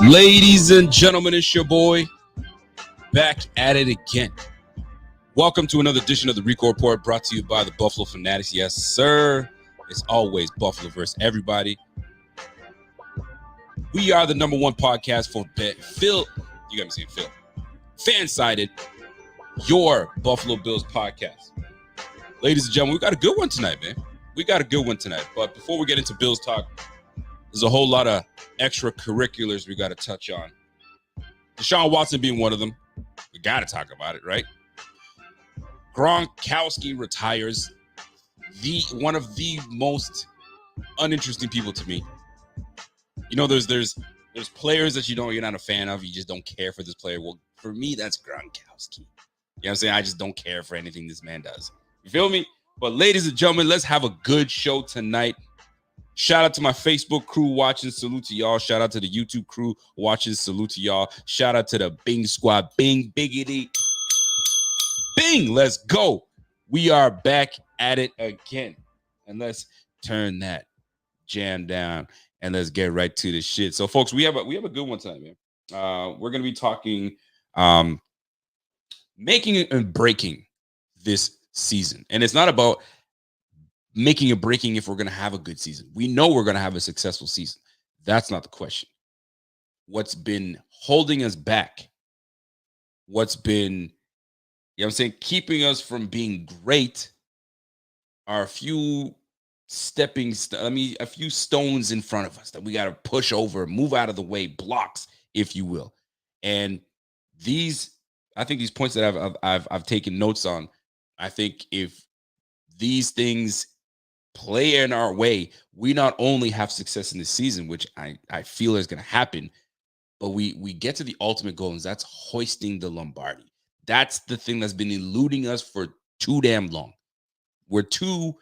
Ladies and gentlemen, it's your boy back at it again. Welcome to another edition of the Rico Report brought to you by the Buffalo Fanatics. Yes, sir. It's always Buffalo versus everybody. We are the number one podcast for Phil. You got me saying Phil. Fan-sided, your Buffalo Bills podcast. Ladies and gentlemen, we got a good one tonight, man. We got a good one tonight. But before we get into Bills talk, there's a whole lot of extracurriculars we got to touch on. Deshaun Watson being one of them. We got to talk about it, right? Gronkowski retires. One of the most uninteresting people to me. You know, there's players that you're not a fan of. You just don't care for this player. Well, for me, that's Gronkowski. You know what I'm saying? I just don't care for anything this man does. You feel me? But ladies and gentlemen, let's have a good show tonight. Shout out to my Facebook crew watching. Salute to y'all. Shout out to the YouTube crew watching. Salute to y'all. Shout out to the Bing squad. Bing, biggity. Bing, let's go. We are back at it again. And let's turn that jam down and let's get right to the shit. So, folks, we have a good one tonight, man. We're going to be talking making and breaking this season. And it's not about making and breaking if we're going to have a good season. We know we're going to have a successful season. That's not the question. What's been holding us back? What's been, keeping us from being great are a few a few stones in front of us that we got to push over, move out of the way, blocks, if you will. And I think these points that I've taken notes on, I think if these things play in our way, we not only have success in this season, which I feel is going to happen, but we get to the ultimate goal, and that's hoisting the Lombardi. That's the thing that's been eluding us for too damn long. We're too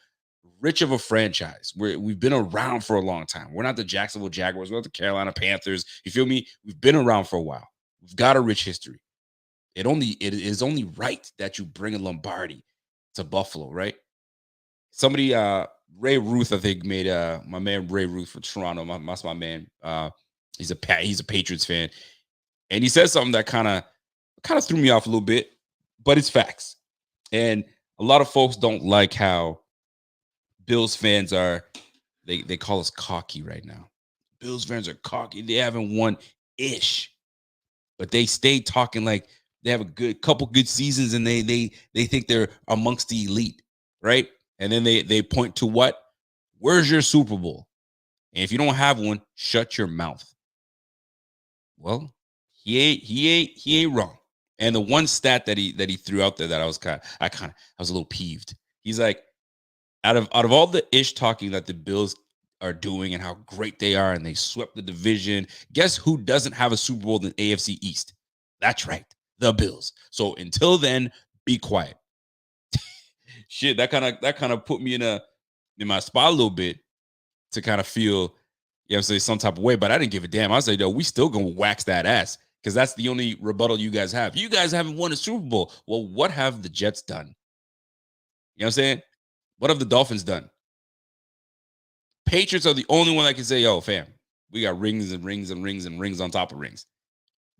rich of a franchise. We've been around for a long time. We're not the Jacksonville Jaguars. We're not the Carolina Panthers. You feel me? We've been around for a while. We've got a rich history. It is only right that you bring a Lombardi to Buffalo, right? Somebody, Ray Ruth, I think, made my man Ray Ruth for Toronto. That's my man. He's a Patriots fan, and he said something that kind of threw me off a little bit, but it's facts. And a lot of folks don't like how Bills fans are. They call us cocky right now. Bills fans are cocky. They haven't won ish, but they stay talking like they have a couple good seasons, and they think they're amongst the elite, right? And then they point to what? Where's your Super Bowl? And if you don't have one, shut your mouth. Well, he ain't wrong. And the one stat that he threw out there that I was a little peeved. He's like, out of all the ish talking that the Bills are doing and how great they are, and they swept the division, guess who doesn't have a Super Bowl in the AFC East? That's right, the Bills. So until then, be quiet. Shit, that kind of put me in my spot a little bit to kind of feel, some type of way. But I didn't give a damn. I said, yo, we still gonna wax that ass, because that's the only rebuttal you guys have. You guys haven't won a Super Bowl. Well, what have the Jets done? You know what I'm saying? What have the Dolphins done? Patriots are the only one that can say, yo, fam, we got rings and rings and rings and rings on top of rings.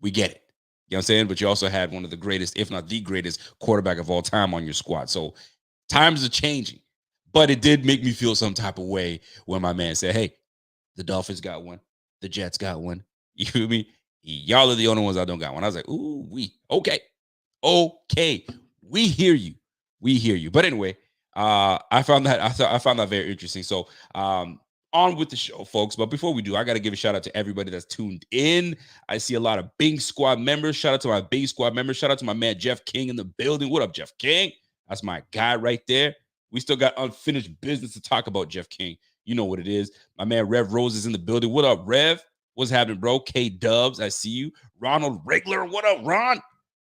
We get it. You know what I'm saying? But you also had one of the greatest, if not the greatest, quarterback of all time on your squad. So times are changing, but it did make me feel some type of way when my man said, hey, the Dolphins got one. The Jets got one. You feel me? Y'all are the only ones that don't got one. I was like, ooh, okay. We hear you. But anyway, I found that very interesting. So on with the show, folks. But before we do, I got to give a shout out to everybody that's tuned in. I see a lot of Bing Squad members. Shout out to my Bing Squad members. Shout out to my man Jeff King in the building. What up, Jeff King? That's my guy right there. We still got unfinished business to talk about, Jeff King. You know what it is. My man Rev Rose is in the building. What up, Rev? What's happening, bro? K-Dubs, I see you. Ronald Regler, what up, Ron?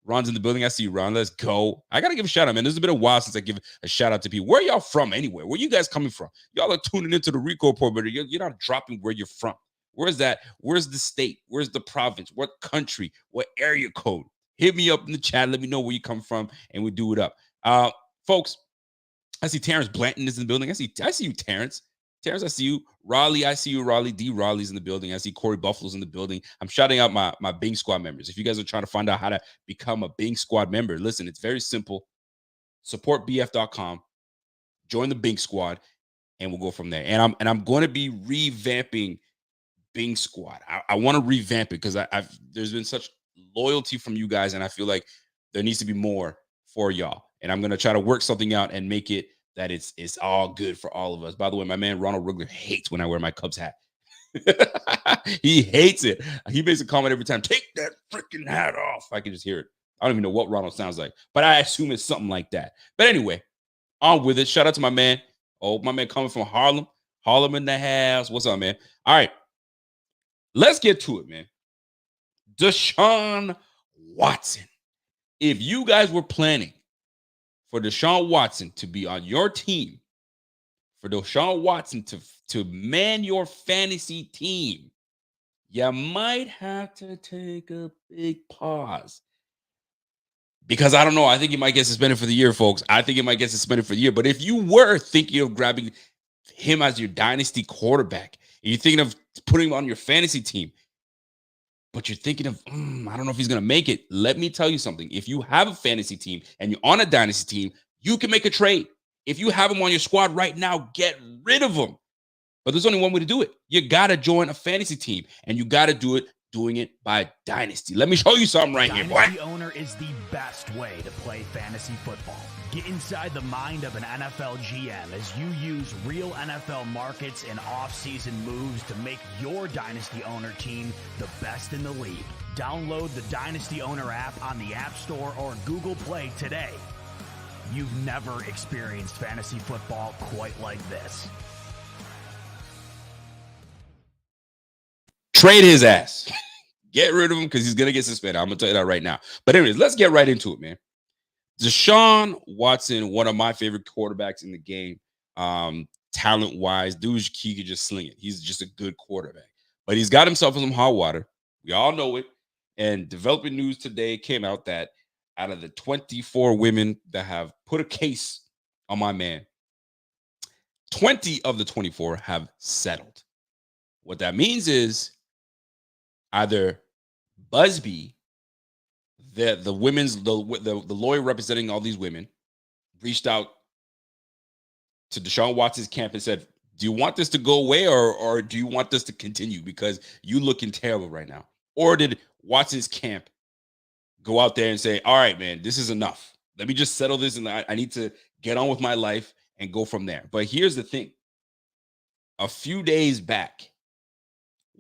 Ron's in the building. I see you, Ron. Let's go. I got to give a shout out, man. This has been a while since I give a shout out to people. Where y'all from anyway? Where you guys coming from? Y'all are tuning into the Rico Report, but you're not dropping where you're from. Where's that? Where's the state? Where's the province? What country? What area code? Hit me up in the chat. Let me know where you come from, and we'll do it up. Folks, I see Terrence Blanton is in the building. I see you, Terrence. Terrence, I see you. Raleigh, I see you. Raleigh, D. Raleigh's in the building. I see Corey Buffalo's in the building. I'm shouting out my Bing Squad members. If you guys are trying to find out how to become a Bing Squad member, listen, it's very simple. Supportbf.com. Join the Bing Squad, and we'll go from there. And I'm going to be revamping Bing Squad. I want to revamp it because there's been such loyalty from you guys, and I feel like there needs to be more for y'all. And I'm going to try to work something out and make it that it's all good for all of us. By the way, my man Ronald Rugler hates when I wear my Cubs hat. He hates it. He makes a comment every time, take that freaking hat off. I can just hear it. I don't even know what Ronald sounds like, but I assume it's something like that. But anyway, on with it. Shout out to my man. Oh, my man coming from Harlem. Harlem in the house. What's up, man? All right. Let's get to it, man. Deshaun Watson. If you guys were planning for Deshaun Watson to be on your team, for Deshaun Watson to man your fantasy team, you might have to take a big pause. Because I don't know. I think you might get suspended for the year, folks. I think you might get suspended for the year. But if you were thinking of grabbing him as your dynasty quarterback, and you're thinking of putting him on your fantasy team, but you're thinking of, I don't know if he's going to make it. Let me tell you something. If you have a fantasy team and you're on a dynasty team, you can make a trade. If you have him on your squad right now, get rid of him. But there's only one way to do it. You got to join a fantasy team, and you got to do it doing it by dynasty. Let me show you something right here, boy. Dynasty owner is the best way to play fantasy football. Get inside the mind of an NFL GM as you use real NFL markets and off-season moves to make your Dynasty Owner team the best in the league. Download the Dynasty Owner app on the App Store or Google Play today. You've never experienced fantasy football quite like this. Trade his ass. Get rid of him because he's going to get suspended. I'm going to tell you that right now. But anyways, let's get right into it, man. Deshaun Watson, one of my favorite quarterbacks in the game, talent-wise. Dude, he could just sling it. He's just a good quarterback. But he's got himself in some hot water. We all know it. And developing news today came out that out of the 24 women that have put a case on my man, 20 of the 24 have settled. What that means is either Busby, the lawyer representing all these women, reached out to Deshaun Watson's camp and said, do you want this to go away or do you want this to continue because you looking terrible right now? Or did Watson's camp go out there and say, all right, man, this is enough. Let me just settle this and I need to get on with my life and go from there. But here's the thing. A few days back,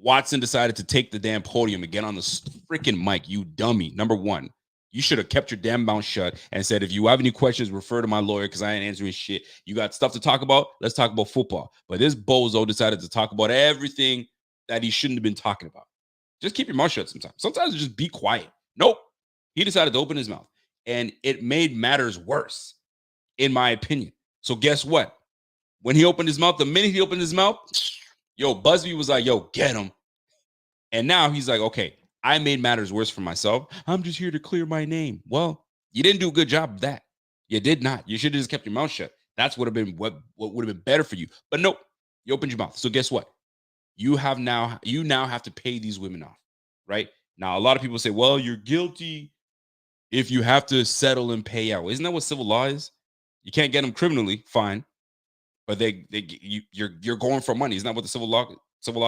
Watson decided to take the damn podium and get on the freaking mic. You dummy. Number one, you should have kept your damn mouth shut and said, if you have any questions, refer to my lawyer because I ain't answering shit. You got stuff to talk about? Let's talk about football. But this bozo decided to talk about everything that he shouldn't have been talking about. Just keep your mouth shut sometimes. Sometimes just be quiet. Nope. He decided to open his mouth. And it made matters worse, in my opinion. So guess what? When he opened his mouth, the minute he opened his mouth, yo, Busby was like, yo, get him. And now he's like, okay, I made matters worse for myself. I'm just here to clear my name. Well, you didn't do a good job of that. You did not. You should have just kept your mouth shut. That's what would have been better for you. But nope, you opened your mouth. So guess what? You now have to pay these women off, right? Now, a lot of people say, well, you're guilty if you have to settle and pay out. Isn't that what civil law is? You can't get them criminally, fine. But you're going for money. Isn't that what the civil law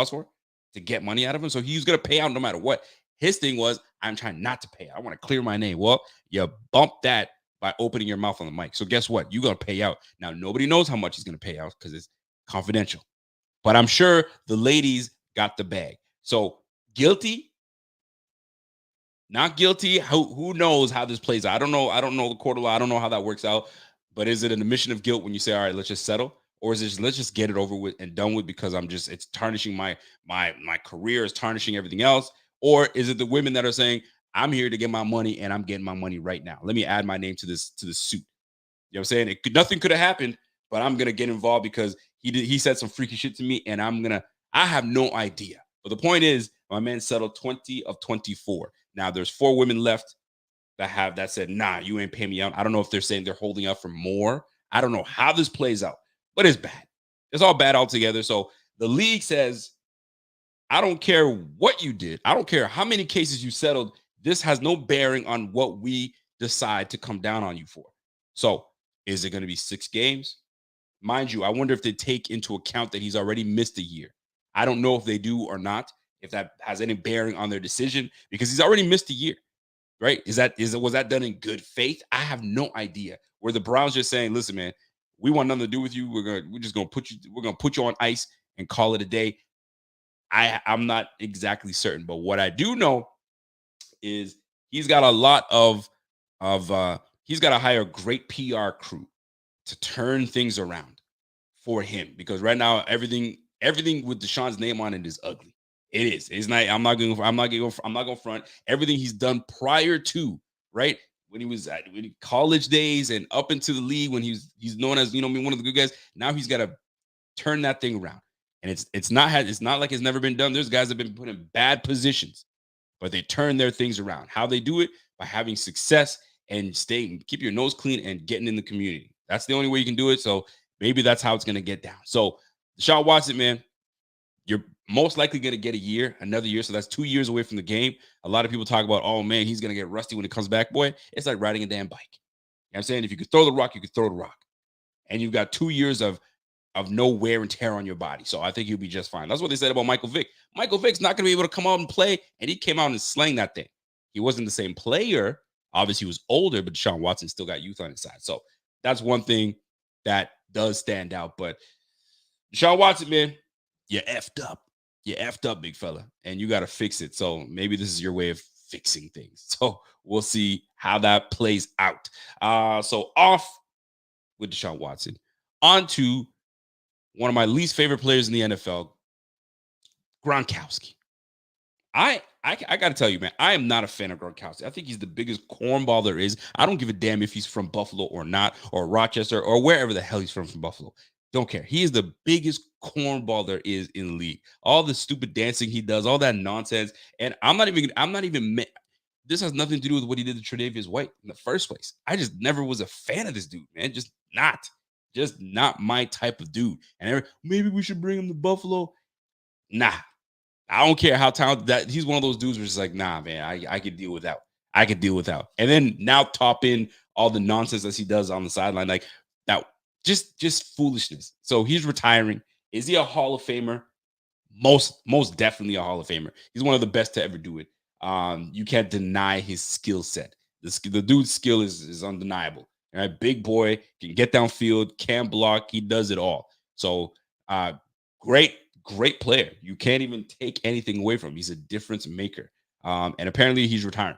is for? To get money out of him. So he's going to pay out no matter what. His thing was, I'm trying not to pay out. I want to clear my name. Well, you bump that by opening your mouth on the mic. So guess what? You're going to pay out. Now, nobody knows how much he's going to pay out because it's confidential. But I'm sure the ladies got the bag. So guilty, not guilty. Who knows how this plays out? I don't know. I don't know the court of law. I don't know how that works out. But is it an admission of guilt when you say, all right, let's just settle? Or is it just, let's just get it over with and done with because it's tarnishing my career, it's tarnishing everything else? Or is it the women that are saying, I'm here to get my money and I'm getting my money right now. Let me add my name to this suit. You know what I'm saying? Nothing could have happened, but I'm going to get involved because he said some freaky shit to me and I have no idea. But the point is, my man settled 20 of 24. Now there's 4 women left that said, nah, you ain't paying me out. I don't know if they're saying they're holding out for more. I don't know how this plays out. But it's bad. It's all bad altogether. So the league says, I don't care what you did. I don't care how many cases you settled. This has no bearing on what we decide to come down on you for. So is it going to be 6 games? Mind you, I wonder if they take into account that he's already missed a year. I don't know if they do or not, if that has any bearing on their decision, because he's already missed a year, right? Was that done in good faith? I have no idea. Where the Browns just saying, listen, man, we want nothing to do with you. We're gonna put you on ice and call it a day. I'm not exactly certain, but what I do know is he's got a lot he's got to hire a great PR crew to turn things around for him, because right now everything with Deshaun's name on it is ugly. It is. It's not. I'm not going front. Everything he's done prior to, right, when he was at college days and up into the league, when he's known as one of the good guys. Now he's got to turn that thing around, and it's not like it's never been done. There's guys that have been put in bad positions, but they turn their things around. How they do it? By having success and keep your nose clean and getting in the community. That's the only way you can do it. So maybe that's how it's going to get down. So Deshaun Watson, man, you're most likely going to get another year. So that's 2 years away from the game. A lot of people talk about, oh man, he's going to get rusty when it comes back. Boy, it's like riding a damn bike. You know what I'm saying? If you could throw the rock, you could throw the rock. And you've got 2 years of no wear and tear on your body. So I think he'll be just fine. That's what they said about Michael Vick. Michael Vick's not going to be able to come out and play, and he came out and slang that thing. He wasn't the same player. Obviously, he was older, but Deshaun Watson still got youth on his side. So that's one thing that does stand out. But Deshaun Watson, man, you effed up. You effed up, big fella, and you got to fix it. So maybe this is your way of fixing things. So we'll see how that plays out. So off with Deshaun Watson. On to one of my least favorite players in the NFL, Gronkowski. I got to tell you, man, I am not a fan of Gronkowski. I think he's the biggest cornball there is. I don't give a damn if he's from Buffalo or not, or Rochester, or wherever the hell he's from Buffalo. Don't care. He is the biggest cornball there is in the league. All the stupid dancing he does, all that nonsense. And I'm not even, this has nothing to do with what he did to Tre'Davious White in the first place. I just never was a fan of this dude, man. Just not my type of dude. And maybe we should bring him to Buffalo. Nah, I don't care how talented that he's one of those dudes where it's like, nah, man, I could deal without. I could deal without. And then now top in all the nonsense that he does on the sideline, like that, just foolishness. So he's retiring. Is he a Hall of Famer? Most definitely a Hall of Famer. He's one of the best to ever do it. You can't deny his skill set. The dude's skill is undeniable. All right, big boy, can get downfield, can block. He does it all. So great player. You can't even take anything away from him. He's a difference maker. And apparently he's retiring.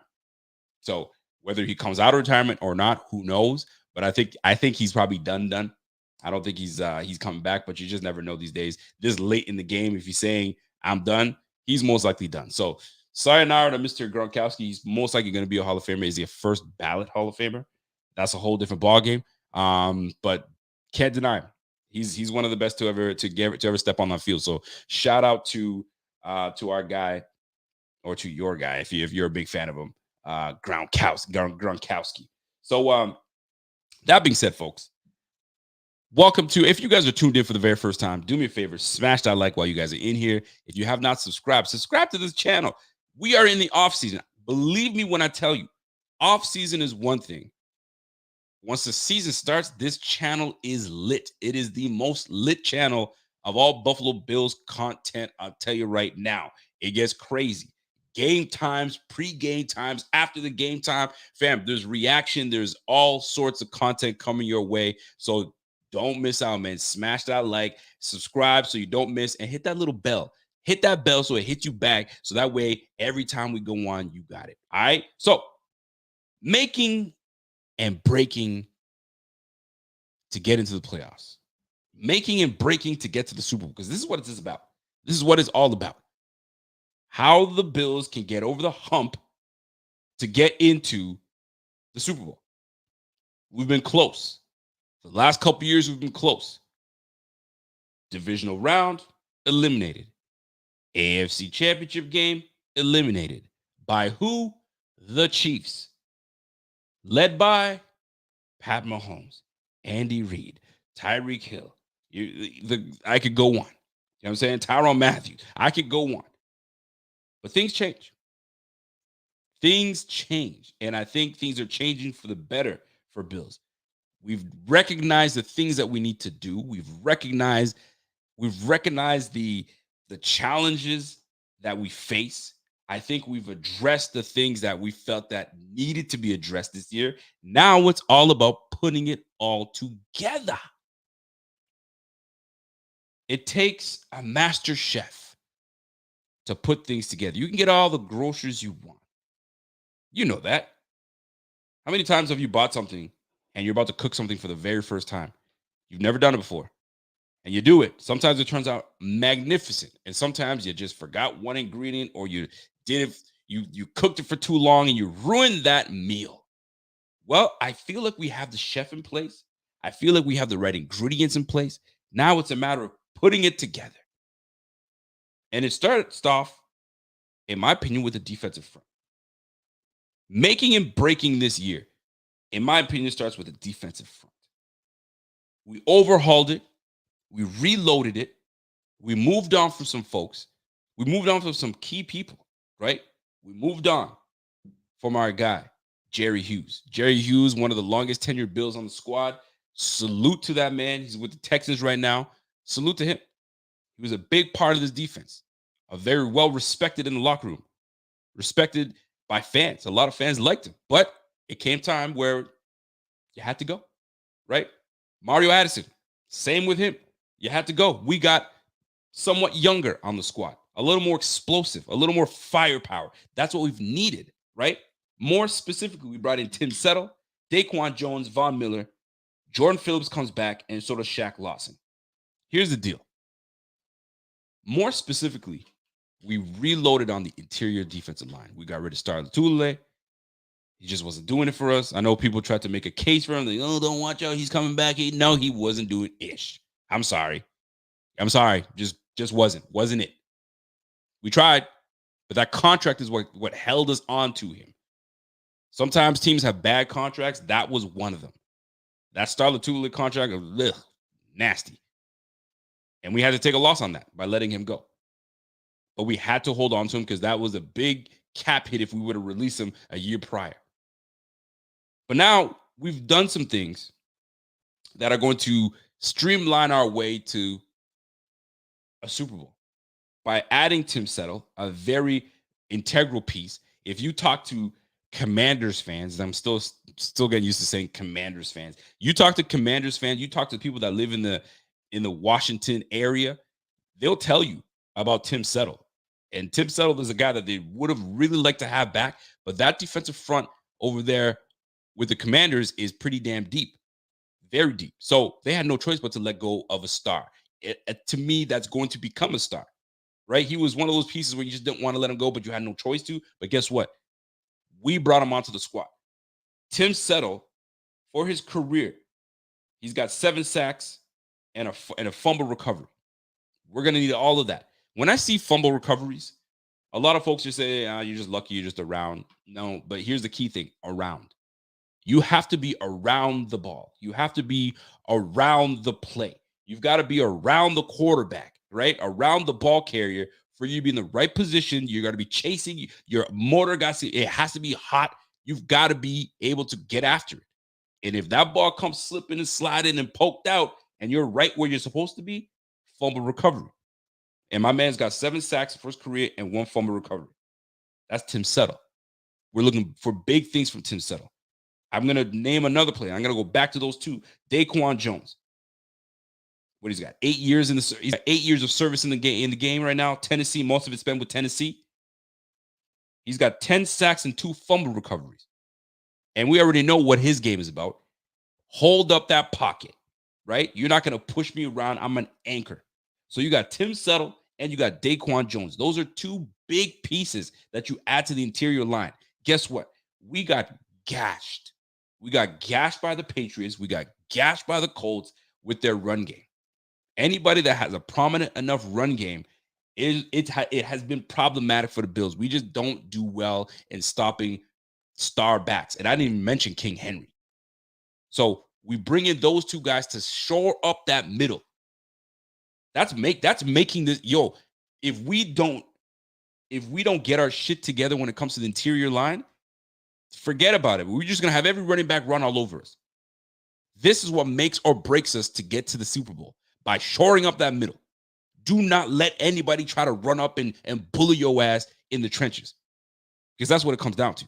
So whether he comes out of retirement or not, who knows? But I think he's probably done. I don't think he's coming back, but you just never know these days. This late in the game, if he's saying I'm done, he's most likely done. So sayonara to Mr. Gronkowski. He's most likely going to be a Hall of Famer. Is he a first ballot Hall of Famer? That's a whole different ballgame. But can't deny him. He's one of the best to ever step on that field. So shout out to our guy, or to your guy if you're a big fan of him, Gronkowski. So that being said, folks, welcome to, if you guys are tuned in for the very first time, do me a favor, smash that like while you guys are in here. If you have not subscribed to this channel. We are in the off season. Believe me when I tell you, off season is one thing. Once the season starts, this channel is lit. It is the most lit channel of all Buffalo Bills content. I'll tell you right now, it gets crazy. Game times, pre-game times, after the game time, fam, there's reaction. There's all sorts of content coming your way. So don't miss out, man. Smash that like, subscribe so you don't miss, and hit that little bell. Hit that bell so it hits you back. So that way, every time we go on, you got it. All right. So making and breaking to get into the playoffs. Making and breaking to get to the Super Bowl, because this is what it's about. This is what it's all about. How the Bills can get over the hump to get into the Super Bowl. We've been close. The last couple of years, we've been close. Divisional round, eliminated. AFC Championship game, eliminated. By who? The Chiefs. Led by Pat Mahomes, Andy Reid, Tyreek Hill. I could go on. You know what I'm saying? Tyrann Mathieu. I could go on. But things change. Things change. And I think things are changing for the better for Bills. We've recognized the things that we need to do. We've recognized the challenges that we face. I think we've addressed the things that we felt that needed to be addressed this year. Now it's all about putting it all together. It takes a master chef to put things together. You can get all the groceries you want. You know that. How many times have you bought something and you're about to cook something for the very first time? You've never done it before. And you do it. Sometimes it turns out magnificent. And sometimes you just forgot one ingredient, or you cooked it for too long and you ruined that meal. Well, I feel like we have the chef in place. I feel like we have the right ingredients in place. Now it's a matter of putting it together. And it starts off, in my opinion, with the defensive front. Making and breaking this year, in my opinion, starts with the defensive front. We overhauled it. We reloaded it. We moved on from some folks. We moved on from some key people, right? We moved on from our guy, Jerry Hughes. Jerry Hughes, one of the longest tenured Bills on the squad. Salute to that man. He's with the Texans right now. Salute to him. He was a big part of this defense. A very well respected in the locker room. Respected by fans. A lot of fans liked him. But it came time where you had to go, right? Mario Addison, same with him. You had to go. We got somewhat younger on the squad, a little more explosive, a little more firepower. That's what we've needed, right? More specifically, we brought in Tim Settle, Daquan Jones, Von Miller, Jordan Phillips comes back, and so does Shaq Lawson. Here's the deal. More specifically, we reloaded on the interior defensive line. We got rid of Star Lotulelei. He just wasn't doing it for us. I know people tried to make a case for him. Like, oh, don't watch out. He's coming back. No, he wasn't doing ish. I'm sorry. Just wasn't it. We tried, but that contract is what held us on to him. Sometimes teams have bad contracts. That was one of them. That Star Lotulelei contract, nasty. And we had to take a loss on that by letting him go. But we had to hold on to him because that was a big cap hit if we would have released him a year prior. But now we've done some things that are going to streamline our way to a Super Bowl by adding Tim Settle, a very integral piece. If you talk to Commanders fans, I'm still getting used to saying Commanders fans. You talk to Commanders fans, you talk to people that live in the Washington area, they'll tell you about Tim Settle. And Tim Settle is a guy that they would have really liked to have back, but that defensive front over there with the Commanders is pretty damn deep. Very deep. So they had no choice but to let go of a star. To me, that's going to become a star, right? He was one of those pieces where you just didn't want to let him go, but you had no choice to. But guess what? We brought him onto the squad. Tim Settle, for his career, he's got 7 sacks and a fumble recovery. We're going to need all of that. When I see fumble recoveries, a lot of folks just say, you're just lucky, you're just around. No, but here's the key thing, around. You have to be around the ball. You have to be around the play. You've got to be around the quarterback, right? Around the ball carrier for you to be in the right position. You got to be chasing. Your motor it has to be hot. You've got to be able to get after it. And if that ball comes slipping and sliding and poked out and you're right where you're supposed to be, fumble recovery. And my man's got 7 sacks for his career and 1 fumble recovery. That's Tim Settle. We're looking for big things from Tim Settle. I'm going to name another player. I'm going to go back to those 2. Daquan Jones. What he's got? 8 years he's got 8 years of service in the game right now. Tennessee, most of it's spent with Tennessee. He's got 10 sacks and 2 fumble recoveries. And we already know what his game is about. Hold up that pocket, right? You're not going to push me around. I'm an anchor. So you got Tim Settle and you got Daquan Jones. Those are 2 big pieces that you add to the interior line. Guess what? We got gashed. We got gashed by the Patriots. We got gashed by the Colts with their run game. Anybody that has a prominent enough run game, it has been problematic for the Bills. We just don't do well in stopping star backs. And I didn't even mention King Henry. So we bring in those 2 guys to shore up that middle. That's making this, if we don't get our shit together when it comes to the interior line, forget about it. We're just going to have every running back run all over us. This is what makes or breaks us to get to the Super Bowl, by shoring up that middle. Do not let anybody try to run up and bully your ass in the trenches, because that's what it comes down to.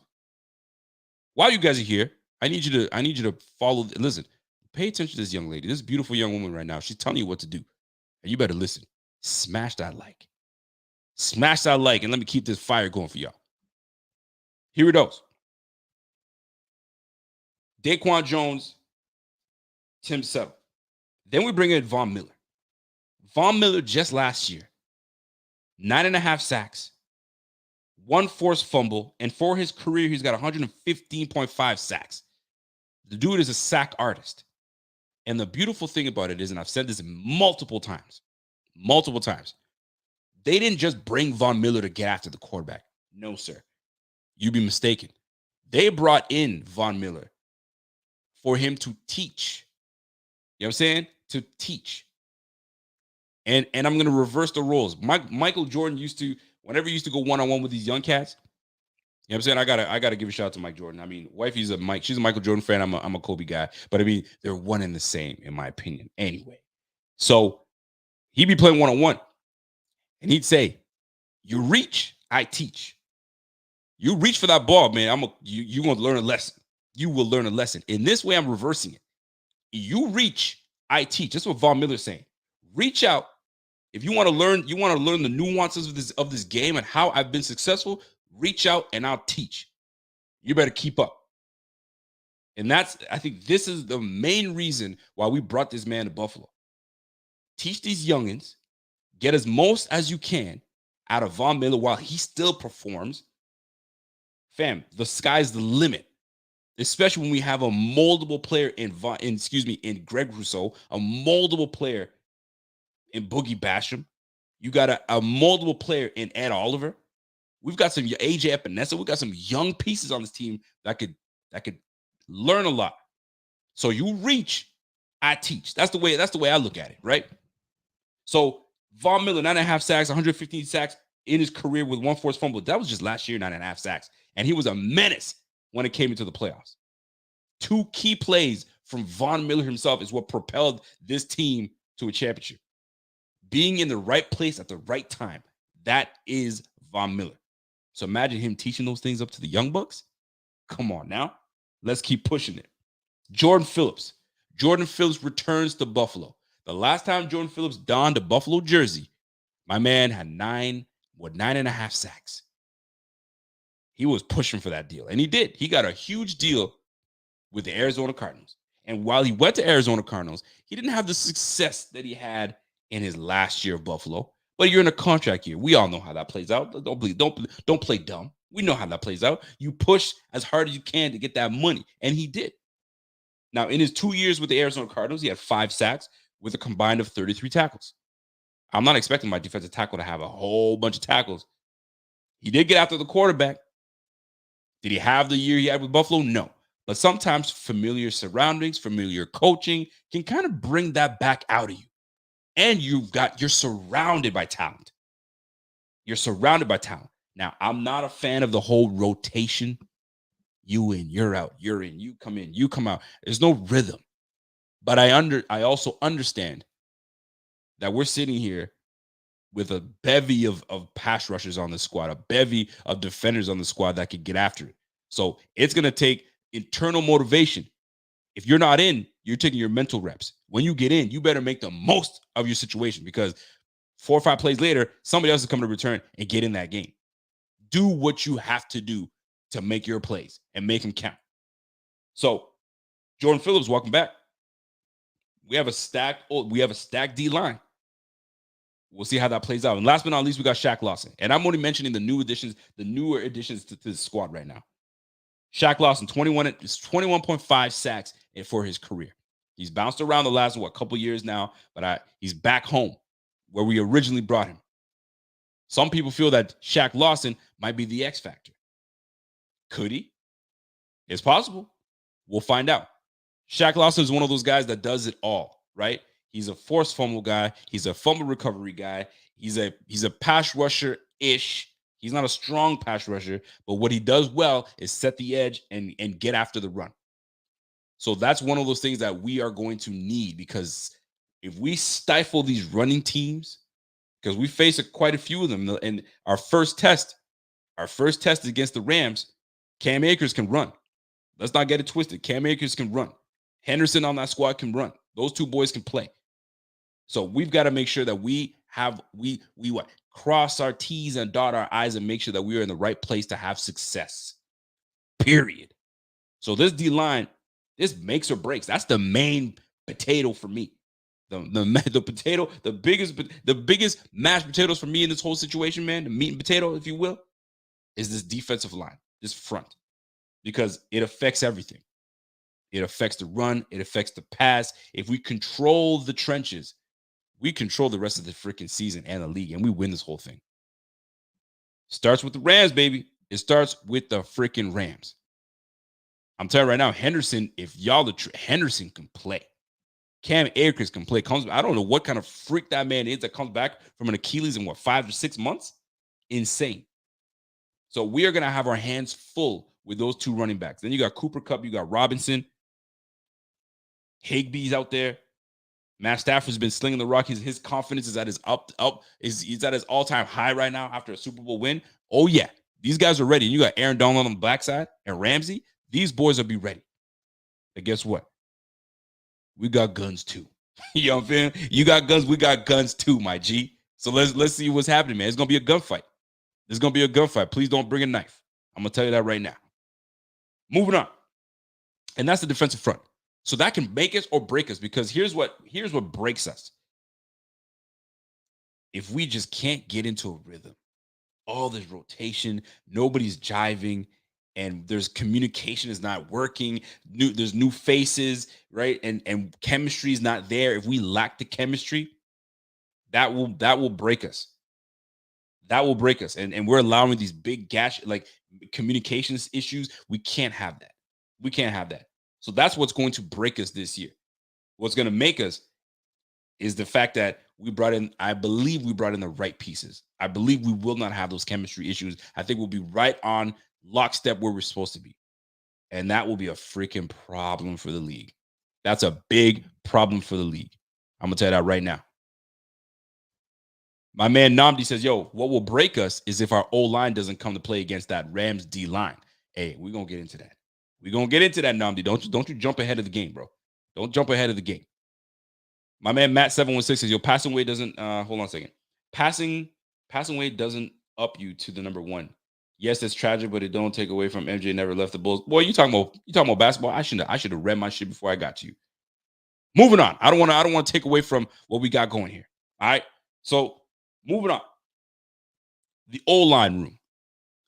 While you guys are here, I need you to follow. Listen, pay attention to this young lady, this beautiful young woman right now. She's telling you what to do, and you better listen. Smash that like. Smash that like, and let me keep this fire going for y'all. Here it goes. Daquan Jones, Tim Settle. Then we bring in Von Miller. Von Miller just last year, 9.5 sacks, 1 forced fumble, and for his career, he's got 115.5 sacks. The dude is a sack artist. And the beautiful thing about it is, and I've said this multiple times, they didn't just bring Von Miller to get after the quarterback. No, sir. You'd be mistaken. They brought in Von Miller for him to teach. You know what I'm saying? To teach. And I'm going to reverse the roles. Michael Jordan whenever he used to go one-on-one with these young cats, you know what I'm saying? I gotta give a shout out to Mike Jordan. I mean, wifey's she's a Michael Jordan fan. I'm a Kobe guy. But I mean, they're one and the same, in my opinion. Anyway. So he'd be playing one-on-one. And he'd say, you reach, I teach. You reach for that ball, man. You're gonna learn a lesson. You will learn a lesson. In this way, I'm reversing it. You reach, I teach. That's what Von Miller's saying. Reach out. If you want to learn the nuances of this game and how I've been successful, reach out and I'll teach. You better keep up. And I think this is the main reason why we brought this man to Buffalo. Teach these youngins, get as most as you can out of Von Miller while he still performs. Fam, the sky's the limit. Especially when we have a moldable player in Greg Rousseau, a moldable player in Boogie Basham. You got a moldable player in Ed Oliver. We've got some AJ Epinesa. We've got some young pieces on this team that could learn a lot. So you reach, I teach. That's the way I look at it, right? So Von Miller, 9.5 sacks, 115 sacks in his career with 1 forced fumble. That was just last year, 9.5 sacks. And he was a menace when it came into the playoffs. 2 key plays from Von Miller himself is what propelled this team to a championship. Being in the right place at the right time. That is Von Miller. So imagine him teaching those things up to the young bucks. Come on now. Let's keep pushing it. Jordan Phillips. Jordan Phillips returns to Buffalo. The last time Jordan Phillips donned a Buffalo jersey, my man had 9.5 sacks. He was pushing for that deal. And he did. He got a huge deal with the Arizona Cardinals. And while he went to Arizona Cardinals, he didn't have the success that he had in his last year of Buffalo. But you're in a contract year. We all know how that plays out. Don't play dumb. We know how that plays out. You push as hard as you can to get that money. And he did. Now, in his 2 years with the Arizona Cardinals, he had 5 sacks with a combined of 33 tackles. I'm not expecting my defensive tackle to have a whole bunch of tackles. He did get after the quarterback. Did he have the year he had with Buffalo? No. But sometimes familiar surroundings, familiar coaching can kind of bring that back out of you. And you're surrounded by talent. You're surrounded by talent. Now, I'm not a fan of the whole rotation. You in, you're out, you're in, you come in, you come out. There's no rhythm. But I also understand that we're sitting here with a bevy of pass rushers on the squad, a bevy of defenders on the squad that could get after it. So it's going to take internal motivation. If you're not in, you're taking your mental reps. When you get in, you better make the most of your situation, because 4 or 5 plays later, somebody else is coming to return and get in that game. Do what you have to do to make your plays and make them count. So Jordan Phillips, welcome back. We have a stacked D line. We'll see how that plays out. And last but not least, we got Shaq Lawson. And I'm only mentioning the newer additions to the squad right now. Shaq Lawson, 21.5 sacks for his career. He's bounced around the last, couple years now, but he's back home where we originally brought him. Some people feel that Shaq Lawson might be the X factor. Could he? It's possible. We'll find out. Shaq Lawson is one of those guys that does it all, right? He's a forced fumble guy. He's a fumble recovery guy. He's a pass rusher-ish. He's not a strong pass rusher, but what he does well is set the edge and get after the run. So that's one of those things that we are going to need, because if we stifle these running teams, because we face quite a few of them, and our first test against the Rams, Cam Akers can run. Let's not get it twisted. Cam Akers can run. Henderson on that squad can run. Those two boys can play. So we've got to make sure that we cross our T's and dot our I's and make sure that we are in the right place to have success. Period. So this D-line, this makes or breaks. That's the main potato for me. The potato, the biggest mashed potatoes for me in this whole situation, man, the meat and potato, if you will, is this defensive line, this front, because it affects everything. It affects the run. It affects the pass. If we control the trenches, we control the rest of the freaking season and the league, and we win this whole thing. Starts with the Rams, baby. It starts with the freaking Rams. I'm telling you right now, Henderson, Henderson can play. Cam Akers can play. I don't know what kind of freak that man is that comes back from an Achilles in 5 or 6 months. Insane. So we are going to have our hands full with those two running backs. Then you got Cooper Kupp, you got Robinson. Higbee's out there. Matt Stafford's been slinging the rock. His confidence is at his he's at his all-time high right now after a Super Bowl win. Oh, yeah. These guys are ready. And you got Aaron Donald on the backside and Ramsey. These boys will be ready. But guess what? We got guns too. You know what I'm saying? You got guns, we got guns too, my G. So let's see what's happening, man. It's gonna be a gunfight. There's gonna be a gunfight. Please don't bring a knife. I'm gonna tell you that right now. Moving on. And that's the defensive front. So that can make us or break us, because here's what breaks us. If we just can't get into a rhythm, all this rotation, nobody's jiving, and there's communication is not working. There's new faces, right? And chemistry is not there. If we lack the chemistry, that will break us. That will break us. And we're allowing these big like communications issues. We can't have that. We can't have that. So that's what's going to break us this year. What's going to make us is the fact that I believe we brought in the right pieces. I believe we will not have those chemistry issues. I think we'll be right on lockstep where we're supposed to be. And that will be a freaking problem for the league. That's a big problem for the league. I'm going to tell you that right now. My man Namdi says, yo, what will break us is if our O-line doesn't come to play against that Rams D-line. Hey, we're going to get into that. We're going to get into that, Namdi. Don't you jump ahead of the game, bro. Don't jump ahead of the game. My man Matt716 says, yo, passing weight doesn't, hold on a second. Passing weight doesn't up you to the number one. Yes, it's tragic, but it don't take away from MJ never left the Bulls. Boy, you talking about basketball? I should have read my shit before I got to you. Moving on. I don't want to take away from what we got going here. All right. So moving on. The O-line room.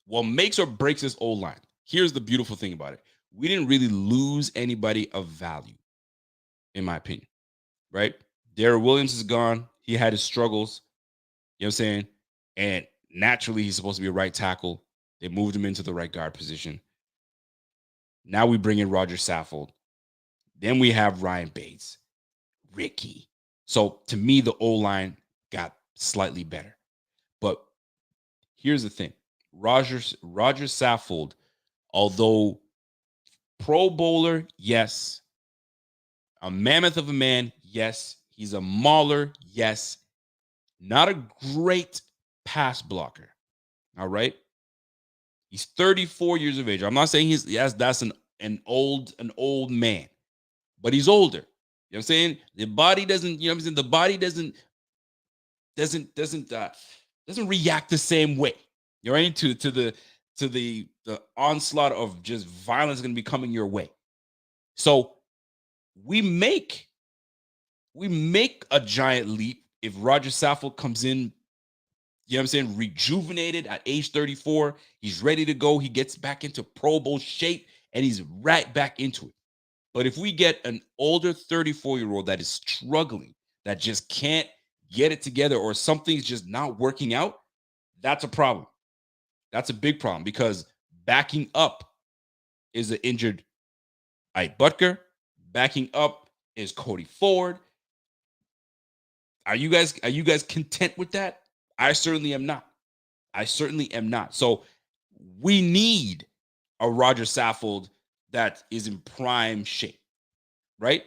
What makes or breaks this O-line? Here's the beautiful thing about it. We didn't really lose anybody of value, in my opinion. Right? Darrell Williams is gone. He had his struggles. You know what I'm saying? And naturally, he's supposed to be a right tackle. They moved him into the right guard position. Now we bring in Roger Saffold. Then we have Ryan Bates, Ricky. So to me, the O-line got slightly better. But here's the thing. Roger Saffold, although Pro Bowler, yes. A mammoth of a man, yes. He's a mauler, yes. Not a great pass blocker. All right. He's 34 years of age. I'm not saying that's an old man, but he's older. You know what I'm saying? The body doesn't, you know what I'm saying? The body doesn't react the same way. You're right to the onslaught of just violence going to be coming your way. So we make a giant leap if Roger Saffold comes in, you know what I'm saying, rejuvenated at age 34. He's ready to go. He gets back into Pro Bowl shape, and he's right back into it. But if we get an older 34-year-old that is struggling, that just can't get it together, or something's just not working out, that's a problem. That's a big problem, because backing up is an injured Ike Butker. Backing up is Cody Ford. Are you guys content with that? I certainly am not. I certainly am not. So we need a Roger Saffold that is in prime shape, right?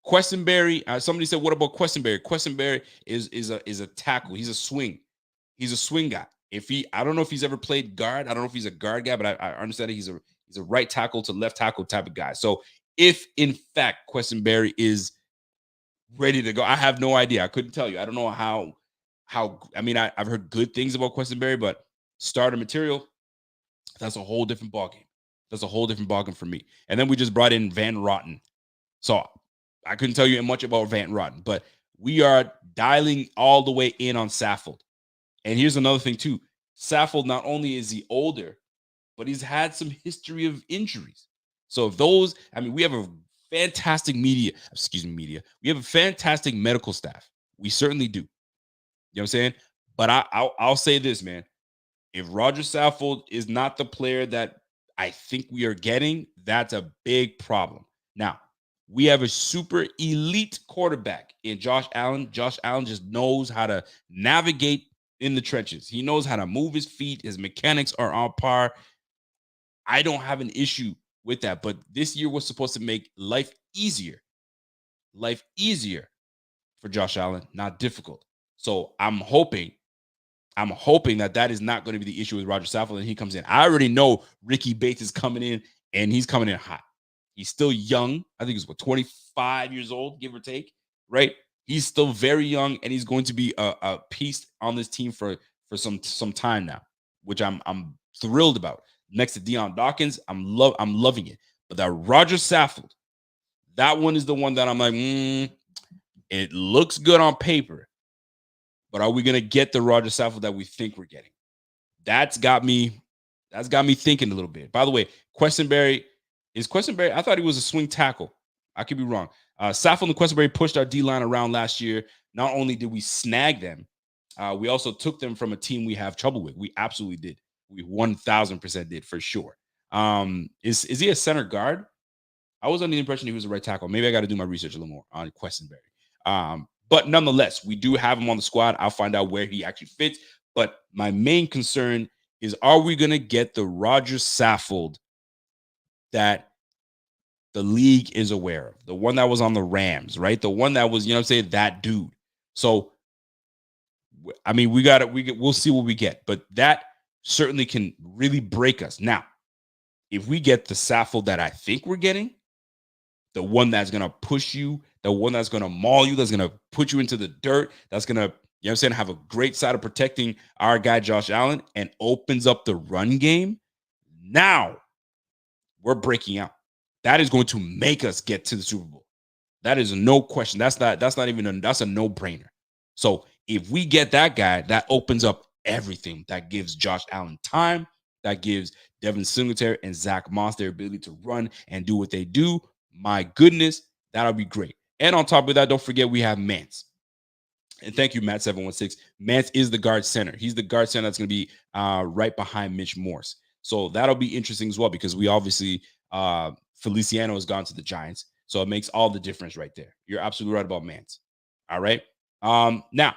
Questenberry. Somebody said, "What about Questenberry?" Questenberry is a tackle. He's a swing. He's a swing guy. I don't know if he's ever played guard. I don't know if he's a guard guy, but I understand that he's a right tackle to left tackle type of guy. So if in fact Questenberry is ready to go, I have no idea. I couldn't tell you. I don't know how. I mean, I've heard good things about Questenberry, but starter material, that's a whole different ballgame. That's a whole different ballgame for me. And then we just brought in Van Rotten. So I couldn't tell you much about Van Rotten, but we are dialing all the way in on Saffold. And here's another thing too. Saffold, not only is he older, but he's had some history of injuries. So if those, I mean, we have a fantastic media. We have a fantastic medical staff. We certainly do. You know what I'm saying? But I'll say this, man. If Roger Saffold is not the player that I think we are getting, that's a big problem. Now, we have a super elite quarterback in Josh Allen. Josh Allen just knows how to navigate in the trenches. He knows how to move his feet. His mechanics are on par. I don't have an issue with that. But this year was supposed to make life easier. Life easier for Josh Allen, not difficult. So I'm hoping that is not going to be the issue with Roger Saffold and he comes in. I already know Ricky Bates is coming in and he's coming in hot. He's still young. I think he's 25 years old, give or take, right? He's still very young and he's going to be a piece on this team for some time now, which I'm thrilled about. Next to Deion Dawkins, I'm loving it. But that Roger Saffold, that one is the one that I'm like, it looks good on paper. But are we going to get the Roger Saffold that we think we're getting? That's got me thinking a little bit. By the way, Questenberry, I thought he was a swing tackle. I could be wrong. Saffold and Questenberry pushed our D-line around last year. Not only did we snag them, we also took them from a team we have trouble with. We absolutely did. We 1,000% did for sure. Is he a center guard? I was under the impression he was a right tackle. Maybe I got to do my research a little more on Questenberry. But nonetheless, we do have him on the squad. I'll find out where he actually fits. But my main concern is, are we going to get the Roger Saffold that the league is aware of? The one that was on the Rams, right? The one that was, you know what I'm saying, that dude. So, I mean, we'll see what we get. But that certainly can really break us. Now, if we get the Saffold that I think we're getting, the one that's going to push you, the one that's going to maul you, that's going to put you into the dirt, that's going to, you know what I'm saying, have a great side of protecting our guy Josh Allen and opens up the run game, now we're breaking out. That is going to make us get to the Super Bowl. That is no question. That's a no-brainer. So if we get that guy, that opens up everything. That gives Josh Allen time. That gives Devin Singletary and Zach Moss their ability to run and do what they do. My goodness, that'll be great. And on top of that, don't forget we have Mance. And thank you, Matt716. Mance is the guard center. He's the guard center that's going to be right behind Mitch Morse. So that'll be interesting as well because we obviously Feliciano has gone to the Giants. So it makes all the difference right there. You're absolutely right about Mance. All right. Now,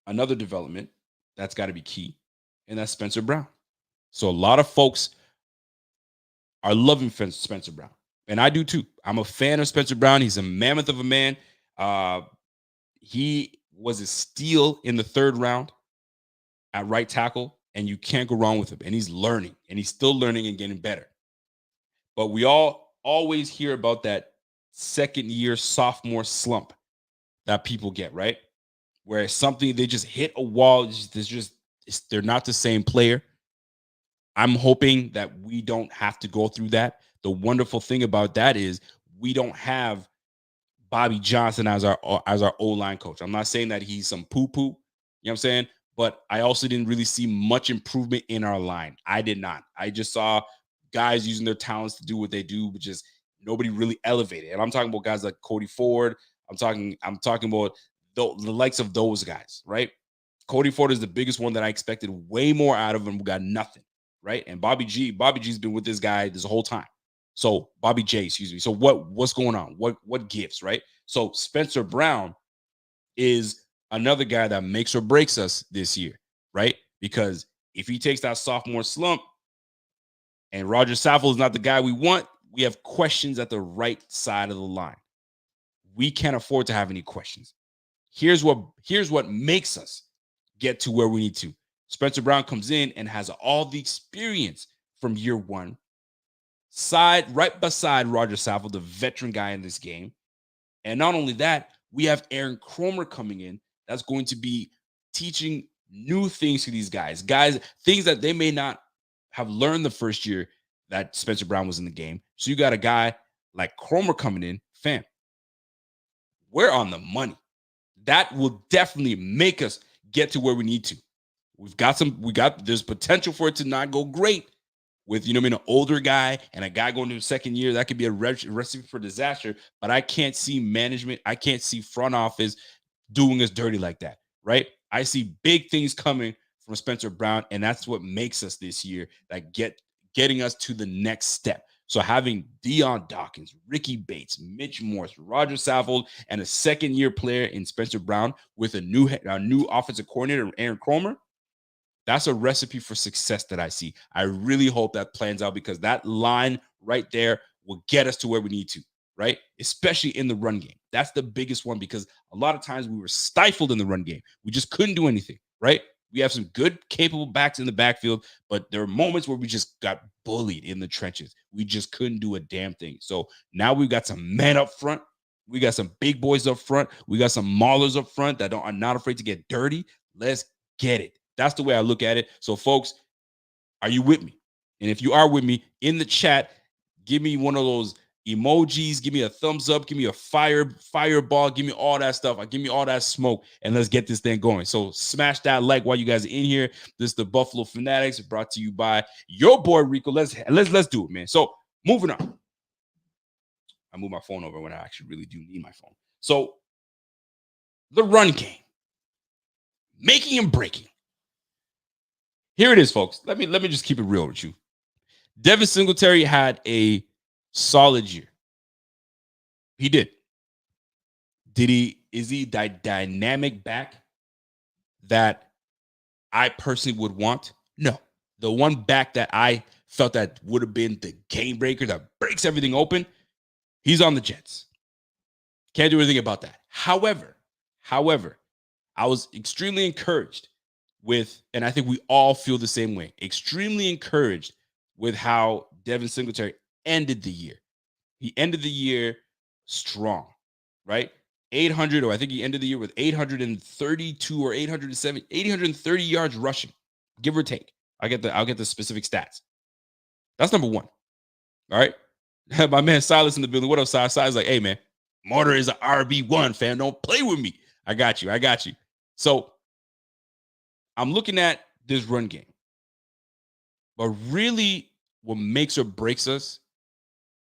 another development that's got to be key, and that's Spencer Brown. So a lot of folks are loving Spencer Brown. And I do too. I'm a fan of Spencer Brown. He's a mammoth of a man. He was a steal in the third round at right tackle, and you can't go wrong with him. And he's learning, and he's still learning and getting better. But we always hear about that second-year sophomore slump that people get, right? Where something, they just hit a wall. They're not the same player. I'm hoping that we don't have to go through that. The wonderful thing about that is we don't have Bobby Johnson as our O-line coach. I'm not saying that he's some poo-poo, you know what I'm saying? But I also didn't really see much improvement in our line. I did not. I just saw guys using their talents to do what they do, but just nobody really elevated. And I'm talking about guys like Cody Ford. I'm talking about the likes of those guys, right? Cody Ford is the biggest one that I expected way more out of him. We got nothing, right? And Bobby G's been with this guy this whole time. So Bobby J, excuse me. So what's going on? What gives, right? So Spencer Brown, is another guy that makes or breaks us this year, right? Because if he takes that sophomore slump and Roger Saffold is not the guy we want, we have questions at the right side of the line. We can't afford to have any questions. Here's what makes us get to where we need to. Spencer Brown comes in and has all the experience from year one, right beside Roger Saffold, the veteran guy in this game. And not only that, we have Aaron Cromer coming in that's going to be teaching new things to these guys, things that they may not have learned the first year that Spencer Brown was in the game. So you got a guy like Cromer coming in, fam. We're on the money. That will definitely make us get to where we need to. There's potential for it to not go great with, an older guy and a guy going to his second year. That could be a recipe for disaster, but I can't see management. I can't see front office doing us dirty like that, right? I see big things coming from Spencer Brown, and that's what makes us this year, that getting us to the next step. So having Deion Dawkins, Ricky Bates, Mitch Morse, Roger Saffold, and a second-year player in Spencer Brown with a new offensive coordinator, Aaron Cromer, that's a recipe for success that I see. I really hope that plans out, because that line right there will get us to where we need to, right? Especially in the run game. That's the biggest one, because a lot of times we were stifled in the run game. We just couldn't do anything, right? We have some good, capable backs in the backfield, but there are moments where we just got bullied in the trenches. We just couldn't do a damn thing. So now we've got some men up front. We got some big boys up front. We got some maulers up front that are not afraid to get dirty. Let's get it. That's the way I look at it. So, folks, are you with me? And if you are with me, in the chat, give me one of those emojis, give me a thumbs up, give me a fireball, give me all that stuff. Give me all that smoke, and let's get this thing going. So smash that like while you guys are in here. This is the Buffalo Fanatics, brought to you by your boy Rico. Let's do it, man. So moving on. I move my phone over when I actually really do need my phone. So the run game, making and breaking. Here it is, folks. Let me just keep it real with you. Devin Singletary had a solid year. He did. Is he the dynamic back that I personally would want? No. The one back that I felt that would have been the game breaker that breaks everything open, he's on the Jets. Can't do anything about that. However, I was extremely encouraged with, and I think we all feel the same way, extremely encouraged with how Devin Singletary ended the year. He ended the year strong, right? 800, or I think he ended the year with 832 or 830 yards rushing, give or take. I'll get the specific stats. That's number one. All right. My man Silas in the building. What up, Silas? Silas like, hey man, Martyr is an RB1, fam. Don't play with me. I got you. So I'm looking at this run game. But really, what makes or breaks us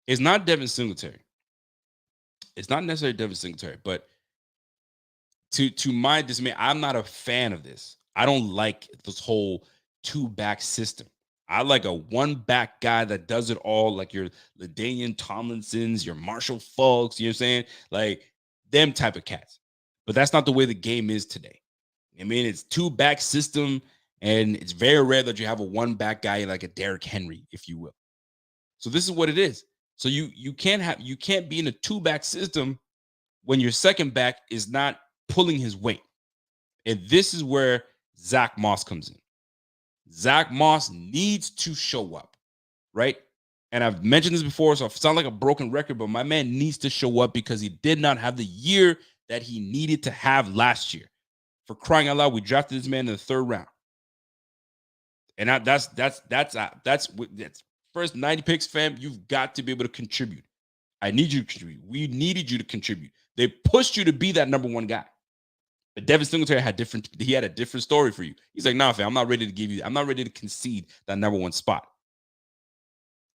is not Devin Singletary. It's not necessarily Devin Singletary, but to my dismay, I'm not a fan of this. I don't like this whole two-back system. I like a one-back guy that does it all, like your LaDainian Tomlinsons, your Marshall Falks, you know what I'm saying? Like them type of cats. But that's not the way the game is today. I mean, it's two-back system, and it's very rare that you have a one-back guy like a Derrick Henry, if you will. So this is what it is. So you can't be in a two-back system when your second back is not pulling his weight. And this is where Zach Moss comes in. Zach Moss needs to show up, right? And I've mentioned this before, so I sound like a broken record, but my man needs to show up because he did not have the year that he needed to have last year. For crying out loud, we drafted this man in the third round. And that's first 90 picks, fam. You've got to be able to contribute. I need you to contribute. We needed you to contribute. They pushed you to be that number one guy. But Devin Singletary had a different story for you. He's like, nah, fam, I'm not ready to concede that number one spot.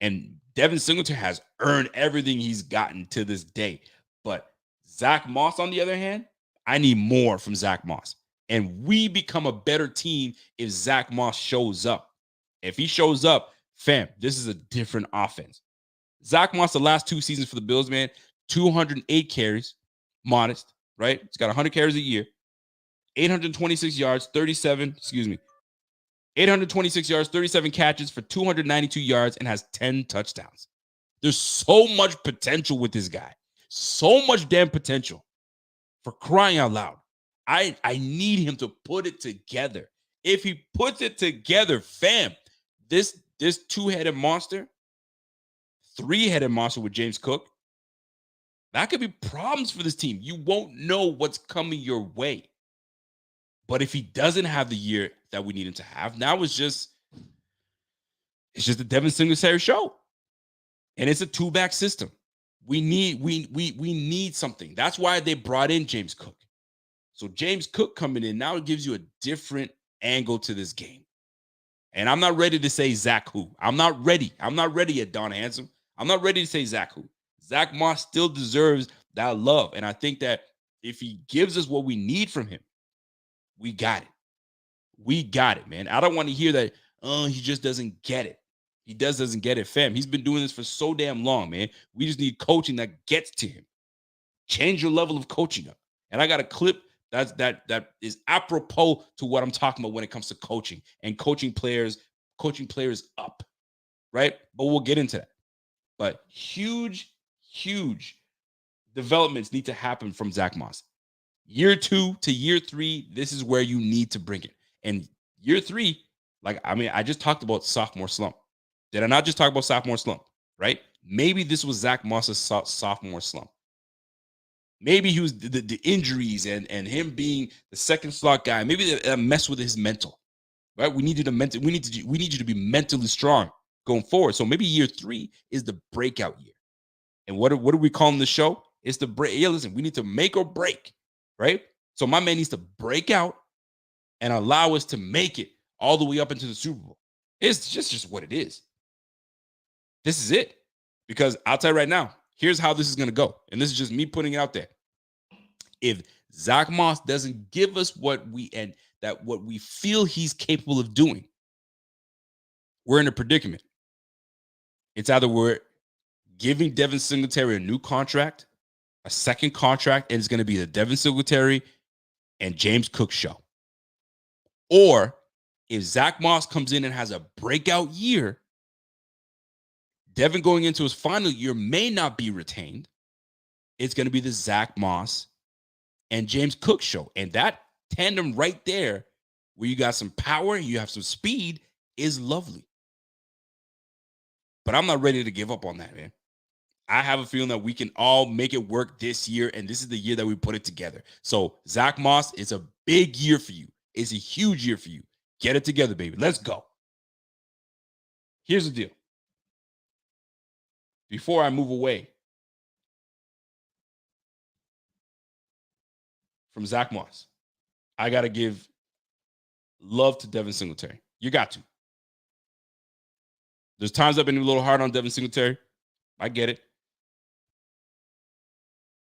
And Devin Singletary has earned everything he's gotten to this day. But Zach Moss, on the other hand, I need more from Zach Moss. And we become a better team if Zach Moss shows up. If he shows up, fam, this is a different offense. Zach Moss, the last two seasons for the Bills, man, 208 carries, modest. right? He's got 100 carries a year, 826 yards, 826 yards, 37 catches for 292 yards, and has 10 touchdowns. There's so much potential with this guy. So much damn potential. For crying out loud. I need him to put it together. If he puts it together, fam, this two-headed monster, three-headed monster with James Cook, that could be problems for this team. You won't know what's coming your way. But if he doesn't have the year that we need him to have, now it's just a Devin Singletary show. And it's a two-back system. We need something. That's why they brought in James Cook. So James Cook coming in now, it gives you a different angle to this game. And I'm not ready to say Zach who. I'm not ready yet, Don Handsome. I'm not ready to say Zach who. Zach Moss still deserves that love. And I think that if he gives us what we need from him, we got it. We got it, man. I don't want to hear that, oh, he just doesn't get it. He doesn't get it, fam. He's been doing this for so damn long, man. We just need coaching that gets to him. Change your level of coaching up. And I got a clip that is apropos to what I'm talking about when it comes to coaching and coaching players up, right? But we'll get into that. But huge developments need to happen from Zach Moss. Year 2 to year 3, this is where you need to bring it. And year 3, I just talked about sophomore slump. Did I not just talk about sophomore slump, right? Maybe this was Zach Moss's sophomore slump. Maybe he was the injuries and him being the second slot guy. Maybe that messed with his mental, right? We need you to be mentally strong going forward. So maybe year 3 is the breakout year. And what are we calling the show? It's the break. Yeah, listen, we need to make or break, right? So my man needs to break out and allow us to make it all the way up into the Super Bowl. It's just what it is. This is it. Because I'll tell you right now, here's how this is going to go. And this is just me putting it out there. If Zach Moss doesn't give us what we feel he's capable of doing, we're in a predicament. It's either we're giving Devin Singletary a new contract, a second contract, and it's going to be the Devin Singletary and James Cook show. Or if Zach Moss comes in and has a breakout year, Devin going into his final year may not be retained. It's going to be the Zach Moss and James Cook show. And that tandem right there, where you got some power, you have some speed, is lovely. But I'm not ready to give up on that, man. I have a feeling that we can all make it work this year, and this is the year that we put it together. So Zach Moss, it's a big year for you. It's a huge year for you. Get it together, baby. Let's go. Here's the deal. Before I move away from Zach Moss, I got to give love to Devin Singletary. You got to. There's times I've been a little hard on Devin Singletary. I get it.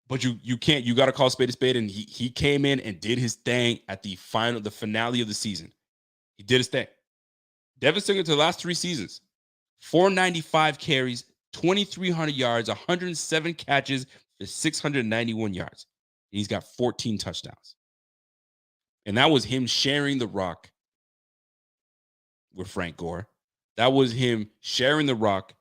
But you can't, you got to call a spade, and he came in and did his thing at the finale of the season. He did his thing. Devin Singletary, the last 3 seasons, 495 carries, 2,300 yards, 107 catches for 691 yards. He's got 14 touchdowns. And that was him sharing the rock with Frank Gore. That was him sharing the rock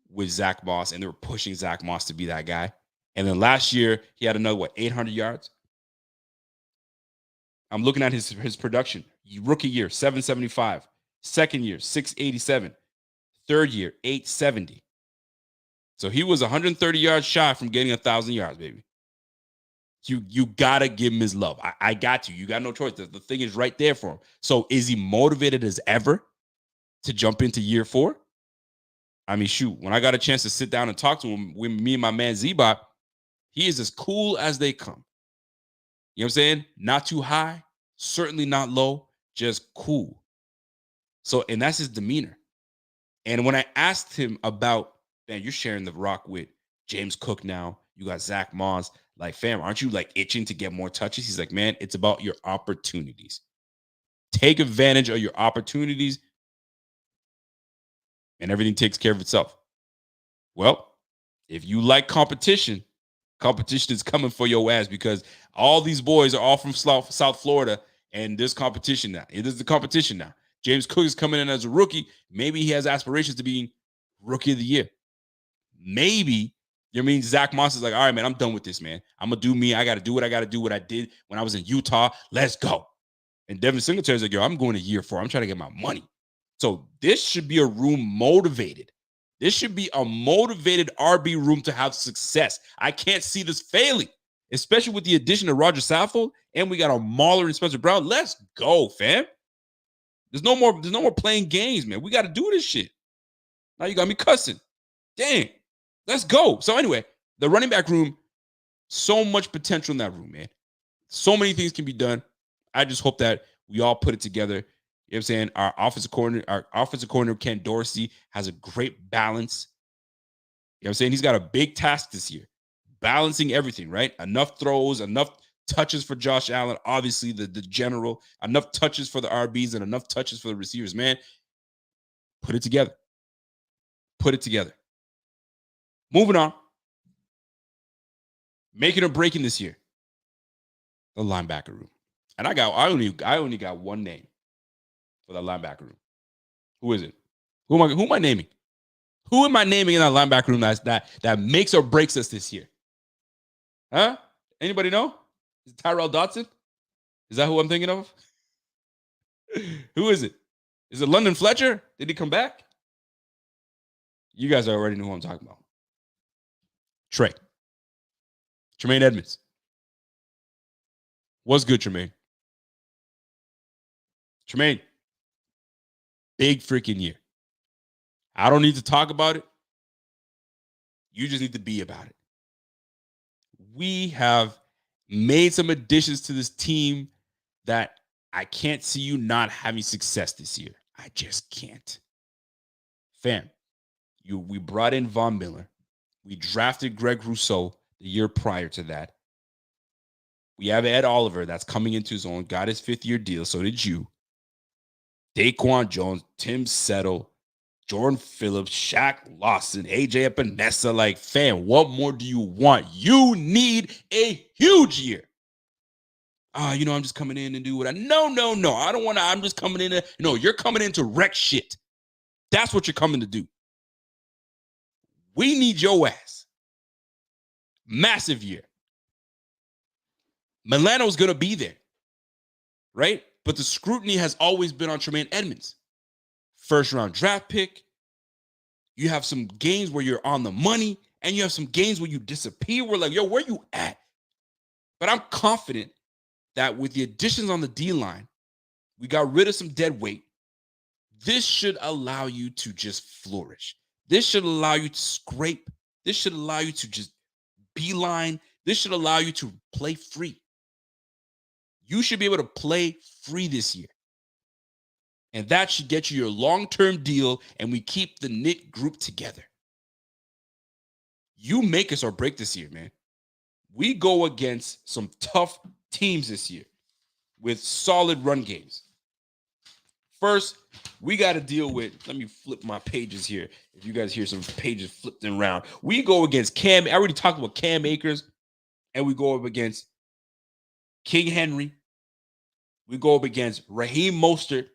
with Zach Moss, and they were pushing Zach Moss to be that guy. And then last year, he had another, 800 yards? I'm looking at his production. Rookie year, 775. Second year, 687. Third year, 870. So he was 130 yards shy from getting 1,000 yards, baby. You got to give him his love. I got you. You got no choice. The thing is right there for him. So is he motivated as ever to jump into year 4? I mean, shoot, when I got a chance to sit down and talk to him with me and my man Z-Bot, he is as cool as they come. You know what I'm saying? Not too high, certainly not low, just cool. So, and that's his demeanor. And when I asked him about, man, you're sharing the rock with James Cook now. You got Zach Moss. Like, fam, aren't you like itching to get more touches? He's like, man, it's about your opportunities. Take advantage of your opportunities, and everything takes care of itself. Well, if you like competition, Competition is coming for your ass because all these boys are all from South Florida, and there's competition now. It is the competition now. James Cook is coming in as a rookie. Maybe he has aspirations to be rookie of the year. Maybe Zach Moss is like, all right, man, I'm done with this, man. I'm going to do me. I got to do what I got to do, what I did when I was in Utah. Let's go. And Devin Singletary's like, yo, I'm going to year 4. I'm trying to get my money. So this should be a room motivated. This should be a motivated RB room to have success. I can't see this failing, especially with the addition of Roger Saffold, and we got a Mauler and Spencer Brown. Let's go, fam. There's no more playing games, man. We got to do this shit. Now you got me cussing. Dang. Let's go. So anyway, the running back room, so much potential in that room, man. So many things can be done. I just hope that we all put it together. You know what I'm saying? Our offensive coordinator, Ken Dorsey, has a great balance. You know what I'm saying? He's got a big task this year. Balancing everything, right? Enough throws, enough touches for Josh Allen, obviously the general, enough touches for the RBs and enough touches for the receivers. Man, put it together. Put it together. Moving on. Making or breaking this year. The linebacker room. And I only got one name for the linebacker room. Who is it? Who am I naming? Who am I naming in that linebacker room that makes or breaks us this year? Huh? Anybody know? Is it Tyrell Dodson? Is that who I'm thinking of? Who is it? Is it London Fletcher? Did he come back? You guys already know who I'm talking about. Tremaine Edmonds. What's good, Tremaine? Tremaine, big freaking year. I don't need to talk about it. You just need to be about it. We have made some additions to this team that I can't see you not having success this year. I just can't. Fam, we brought in Von Miller. We drafted Greg Rousseau the year prior to that. We have Ed Oliver that's coming into his own, got his 5th-year deal. So did you. Daquan Jones, Tim Settle, Jordan Phillips, Shaq Lawson, AJ Epinesa. Like, fam, what more do you want? You need a huge year. I'm just coming in and do what No. I don't want to. I'm just coming in. No, you're coming in to wreck shit. That's what you're coming to do. We need your ass. Massive year. Milano's going to be there, right? But the scrutiny has always been on Tremaine Edmonds. 1st-round draft pick. You have some games where you're on the money, and you have some games where you disappear. We're like, yo, where you at? But I'm confident that with the additions on the D-line, we got rid of some dead weight. This should allow you to just flourish. This should allow you to scrape. This should allow you to just beeline. This should allow you to play free. You should be able to play free this year. And that should get you your long-term deal, and we keep the knit group together. You make us or break this year, man. We go against some tough teams this year with solid run games. First, we got to deal with, let me flip my pages here. If you guys hear some pages flipped around. We go against Cam. I already talked about Cam Akers, and we go up against King Henry. We go up against Raheem Mostert.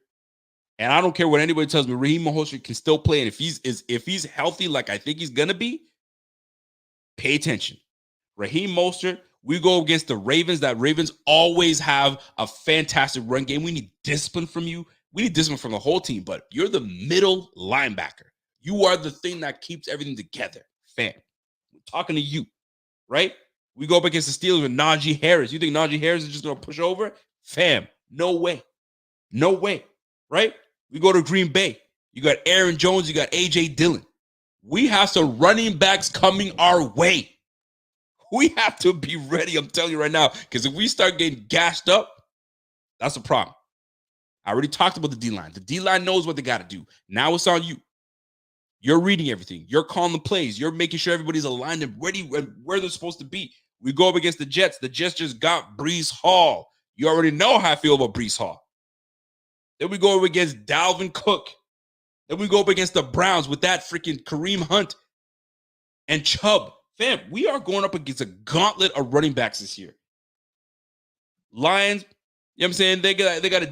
And I don't care what anybody tells me, Raheem Mostert can still play. And if he's healthy like I think he's going to be, pay attention. Raheem Mostert, we go against the Ravens. That Ravens always have a fantastic run game. We need discipline from you. We need discipline from the whole team. But you're the middle linebacker. You are the thing that keeps everything together. Fam, we're talking to you, right? We go up against the Steelers with Najee Harris. You think Najee Harris is just going to push over? Fam, no way. No way, right? We go to Green Bay. You got Aaron Jones. You got A.J. Dillon. We have some running backs coming our way. We have to be ready, I'm telling you right now, because if we start getting gashed up, that's a problem. I already talked about the D-line. The D-line knows what they got to do. Now it's on you. You're reading everything. You're calling the plays. You're making sure everybody's aligned and ready where they're supposed to be. We go up against the Jets. The Jets just got Breece Hall. You already know how I feel about Breece Hall. Then we go up against Dalvin Cook. Then we go up against the Browns with that freaking Kareem Hunt and Chubb. Fam, we are going up against a gauntlet of running backs this year. Lions, you know what I'm saying? They got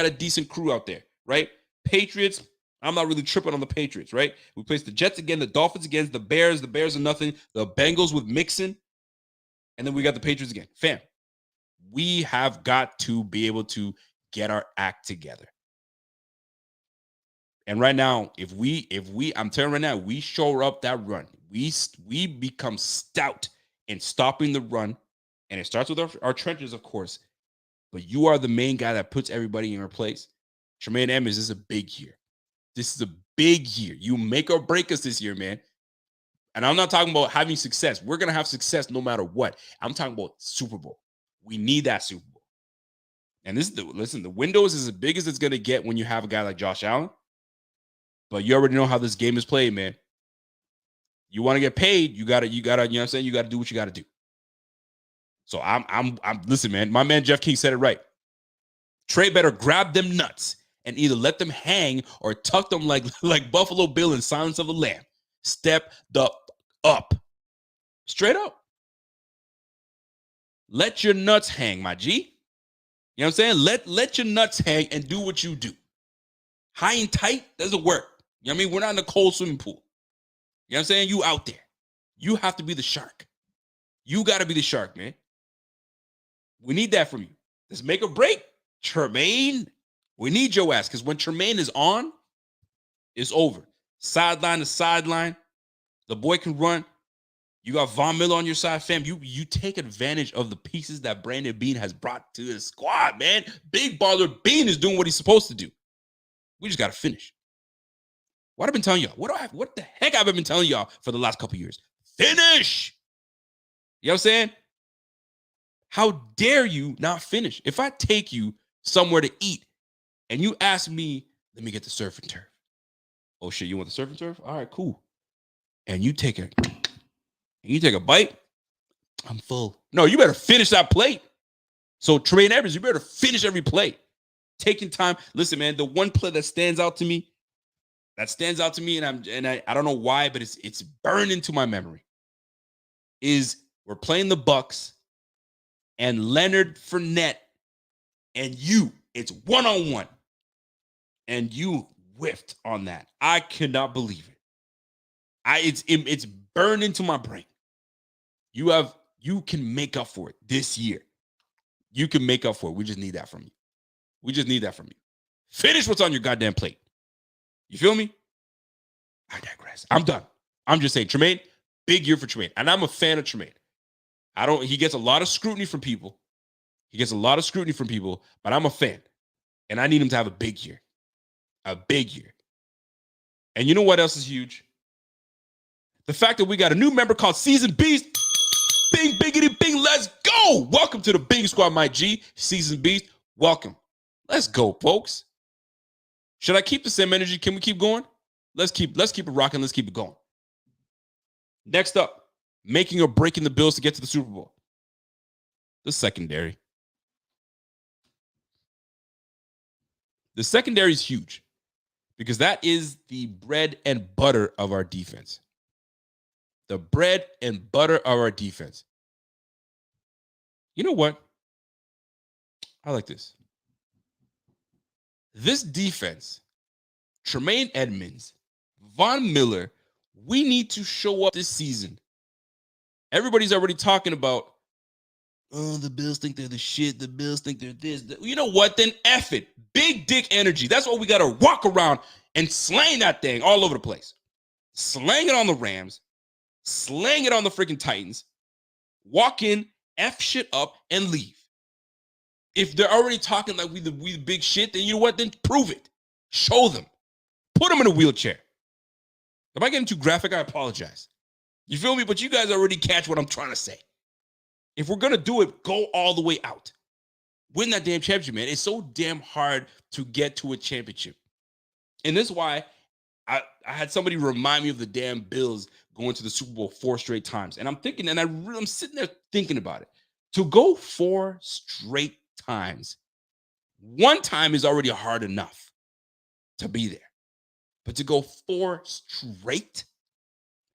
a decent crew out there, right? Patriots, I'm not really tripping on the Patriots, right? We place the Jets again, the Dolphins against the Bears. The Bears are nothing. The Bengals with Mixon. And then we got the Patriots again. Fam, we have got to be able to get our act together. And right now, if we, I'm telling you right now, we shore up that run. We become stout in stopping the run. And it starts with our trenches, of course. But you are the main guy that puts everybody in your place. Tremaine Edmonds, this is a big year. This is a big year. You make or break us this year, man. And I'm not talking about having success. We're going to have success no matter what. I'm talking about Super Bowl. We need that Super Bowl. And listen, the window is as big as it's going to get when you have a guy like Josh Allen. But you already know how this game is played, man. You want to get paid, you gotta, you know what I'm saying? You gotta do what you gotta do. So I'm listen, man. My man Jeff King said it right. Trey better grab them nuts and either let them hang or tuck them like Buffalo Bill in Silence of the Lamb. Step the up. Straight up. Let your nuts hang, my G. You know what I'm saying? Let your nuts hang and do what you do. High and tight doesn't work. You know what I mean? We're not in a cold swimming pool. You know what I'm saying? You out there. You have to be the shark. You got to be the shark, man. We need that from you. Let's make a break. Tremaine, we need your ass because when Tremaine is on, it's over. Sideline to sideline. The boy can run. You got Von Miller on your side, fam. You take advantage of the pieces that Brandon Beane has brought to the squad, man. Big baller Beane is doing what he's supposed to do. We just got to finish. What I've been telling y'all? What the heck I've been telling y'all for the last couple years? Finish. You know what I'm saying? How dare you not finish? If I take you somewhere to eat and you ask me, let me get the surf and turf. Oh shit, you want the surf and turf? All right, cool. And you take a bite. I'm full. No, you better finish that plate. So Tremaine Edmonds, you better finish every plate. Taking time. Listen, man, the one play that stands out to me, and I don't know why, but it's burned into my memory. Is we're playing the Bucks and Leonard Fournette and it's one-on-one. And you whiffed on that. I cannot believe it. It's burned into my brain. You can make up for it this year. You can make up for it. We just need that from you. Finish what's on your goddamn plate. You feel me? I digress. I'm done. I'm just saying, Tremaine, big year for Tremaine. And I'm a fan of Tremaine. He gets a lot of scrutiny from people. But I'm a fan. And I need him to have a big year. A big year. And you know what else is huge? The fact that we got a new member called Seasoned Beast. Bing, biggity, bing, let's go. Welcome to the Bing Squad, my G. Seasoned Beast, welcome. Let's go, folks. Should I keep the same energy? Can we keep going? Let's keep it rocking. Let's keep it going. Next up, making or breaking the Bills to get to the Super Bowl. The secondary. The secondary is huge because that is the bread and butter of our defense. The bread and butter of our defense. You know what? I like this. This defense, Tremaine Edmonds, Von Miller, we need to show up this season. Everybody's already talking about, oh, the Bills think they're the shit. The Bills think they're this. You know what? Then F it. Big dick energy. That's what we got to walk around and slang that thing all over the place. Slang it on the Rams. Slang it on the freaking Titans. Walk in, F shit up, and leave. If they're already talking like we the big shit, then you know what? Then prove it. Show them. Put them in a wheelchair. If I get too graphic, I apologize. You feel me? But you guys already catch what I'm trying to say. If we're going to do it, go all the way out. Win that damn championship, man. It's so damn hard to get to a championship. And this is why I had somebody remind me of the damn Bills going to the Super Bowl 4 straight times. And I'm thinking, and I'm sitting there thinking about it. To go 4 straight times, one time is already hard enough to be there. But to go 4 straight,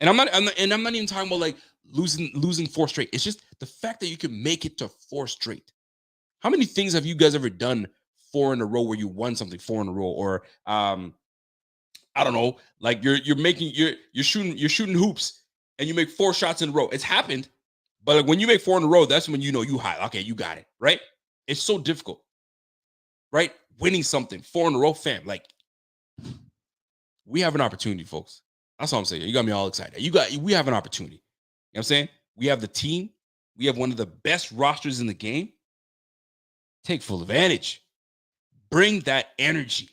And I'm not even talking about like losing 4 straight. It's just the fact that you can make it to 4 straight. How many things have you guys ever done 4 in a row where you won something 4 in a row? Or I don't know, like you're shooting hoops and you make 4 shots in a row. It's happened, but like when you make 4 in a row, that's when you know you high. Okay, you got it, right? It's so difficult, right? Winning something 4 in a row, fam. Like we have an opportunity, folks. That's all I'm saying. You got me all excited. We have an opportunity. You know what I'm saying? We have the team. We have one of the best rosters in the game. Take full advantage. Bring that energy.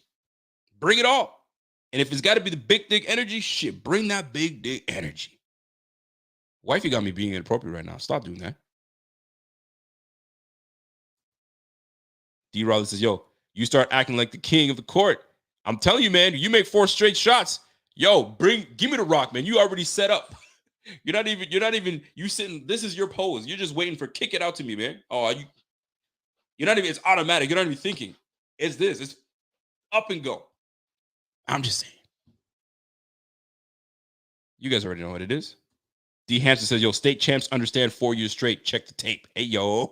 Bring it all. And if it's got to be the big dick energy, shit, bring that big dick energy. Wifey got me being inappropriate right now. Stop doing that. D. Riley says, yo, you start acting like the king of the court. I'm telling you, man, you make 4 straight shots. Yo, give me the rock, man. You already set up. You're not even, you sitting, this is your pose. You're just waiting for kick it out to me, man. Oh, you're not even, it's automatic. You're not even thinking. It's up and go. I'm just saying. You guys already know what it is. D. Hanson says, yo, state champs understand 4 years straight. Check the tape. Hey, yo.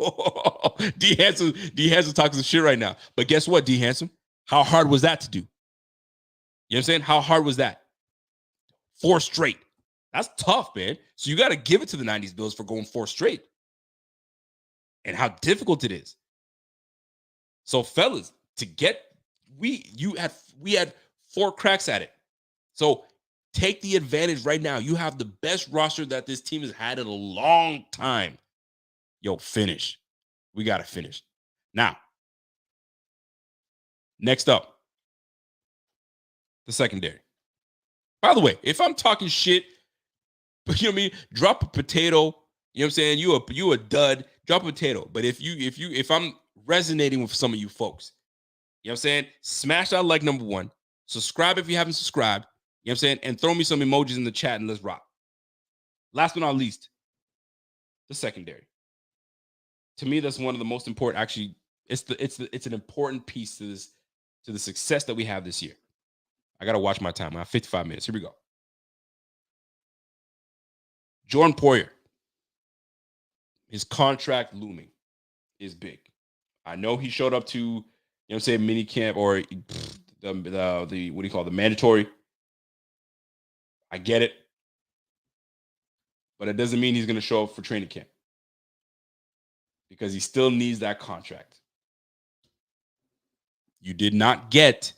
D. Hanson talking some shit right now. But guess what, D. Hanson? How hard was that to do? You know what I'm saying? How hard was that? 4 straight. That's tough, man. So you got to give it to the 90s Bills for going 4 straight. And how difficult it is. So, fellas, we had 4 cracks at it. So take the advantage right now. You have the best roster that this team has had in a long time. Yo, finish. We got to finish. Now, next up, the secondary. By the way, if I'm talking shit, you know what I mean? Drop a potato. You know what I'm saying? You a dud. Drop a potato. But if I'm resonating with some of you folks, you know what I'm saying? Smash that like number 1. Subscribe if you haven't subscribed. You know what I'm saying? And throw me some emojis in the chat and let's rock. Last but not least, the secondary. To me, that's one of the most important. Actually, it's an important piece to the success that we have this year. I gotta watch my time. I have 55 minutes. Here we go. Jordan Poyer. His contract looming is big. I know he showed up to, you know what I'm saying, mini camp or the what do you call it, the mandatory. I get it. But it doesn't mean he's going to show up for training camp. Because he still needs that contract. You did not get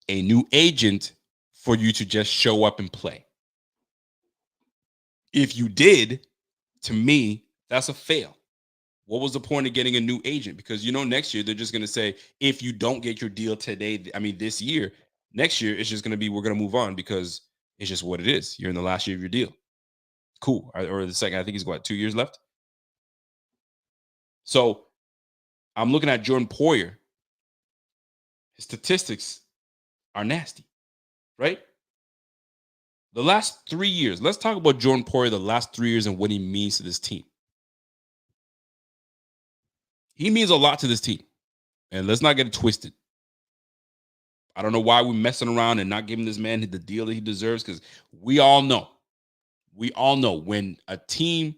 a new agent for you to just show up and play. If you did, to me, that's a fail. What was the point of getting a new agent? Because, next year, they're just going to say, if you don't get your deal this year, next year, it's just going to be, we're going to move on because it's just what it is. You're in the last year of your deal. Cool. Or the second, I think he's got 2 years left. So I'm looking at Jordan Poyer. His statistics are nasty, right? The last 3 years, let's talk about Jordan Poyer the last 3 years and what he means to this team. He means a lot to this team. And let's not get it twisted. I don't know why we're messing around and not giving this man the deal that he deserves, because we all know when a team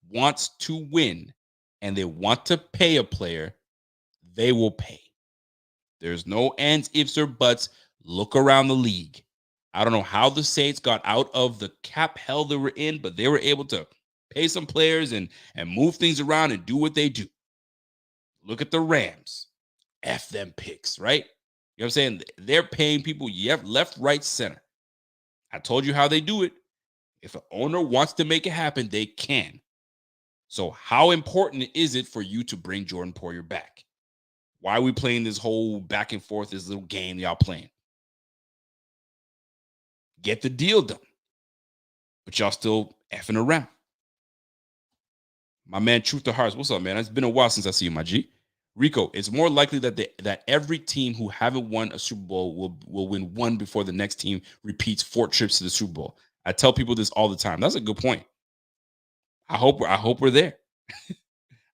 wants to win and they want to pay a player, they will pay. There's no ands, ifs, or buts. Look around the league. I don't know how the Saints got out of the cap hell they were in, but they were able to pay some players and move things around and do what they do. Look at the Rams. F them picks, right? You know what I'm saying? They're paying people left, right, center. I told you how they do it. If an owner wants to make it happen, they can. So how important is it for you to bring Jordan Poyer back? Why are we playing this whole back and forth, this little game y'all playing? Get the deal done. But y'all still effing around. My man, Truth to Hearts. What's up, man? It's been a while since I see you, my G. Rico, it's more likely that every team who haven't won a Super Bowl will win one before the next team repeats 4 trips to the Super Bowl. I tell people this all the time. That's a good point. I hope we're there.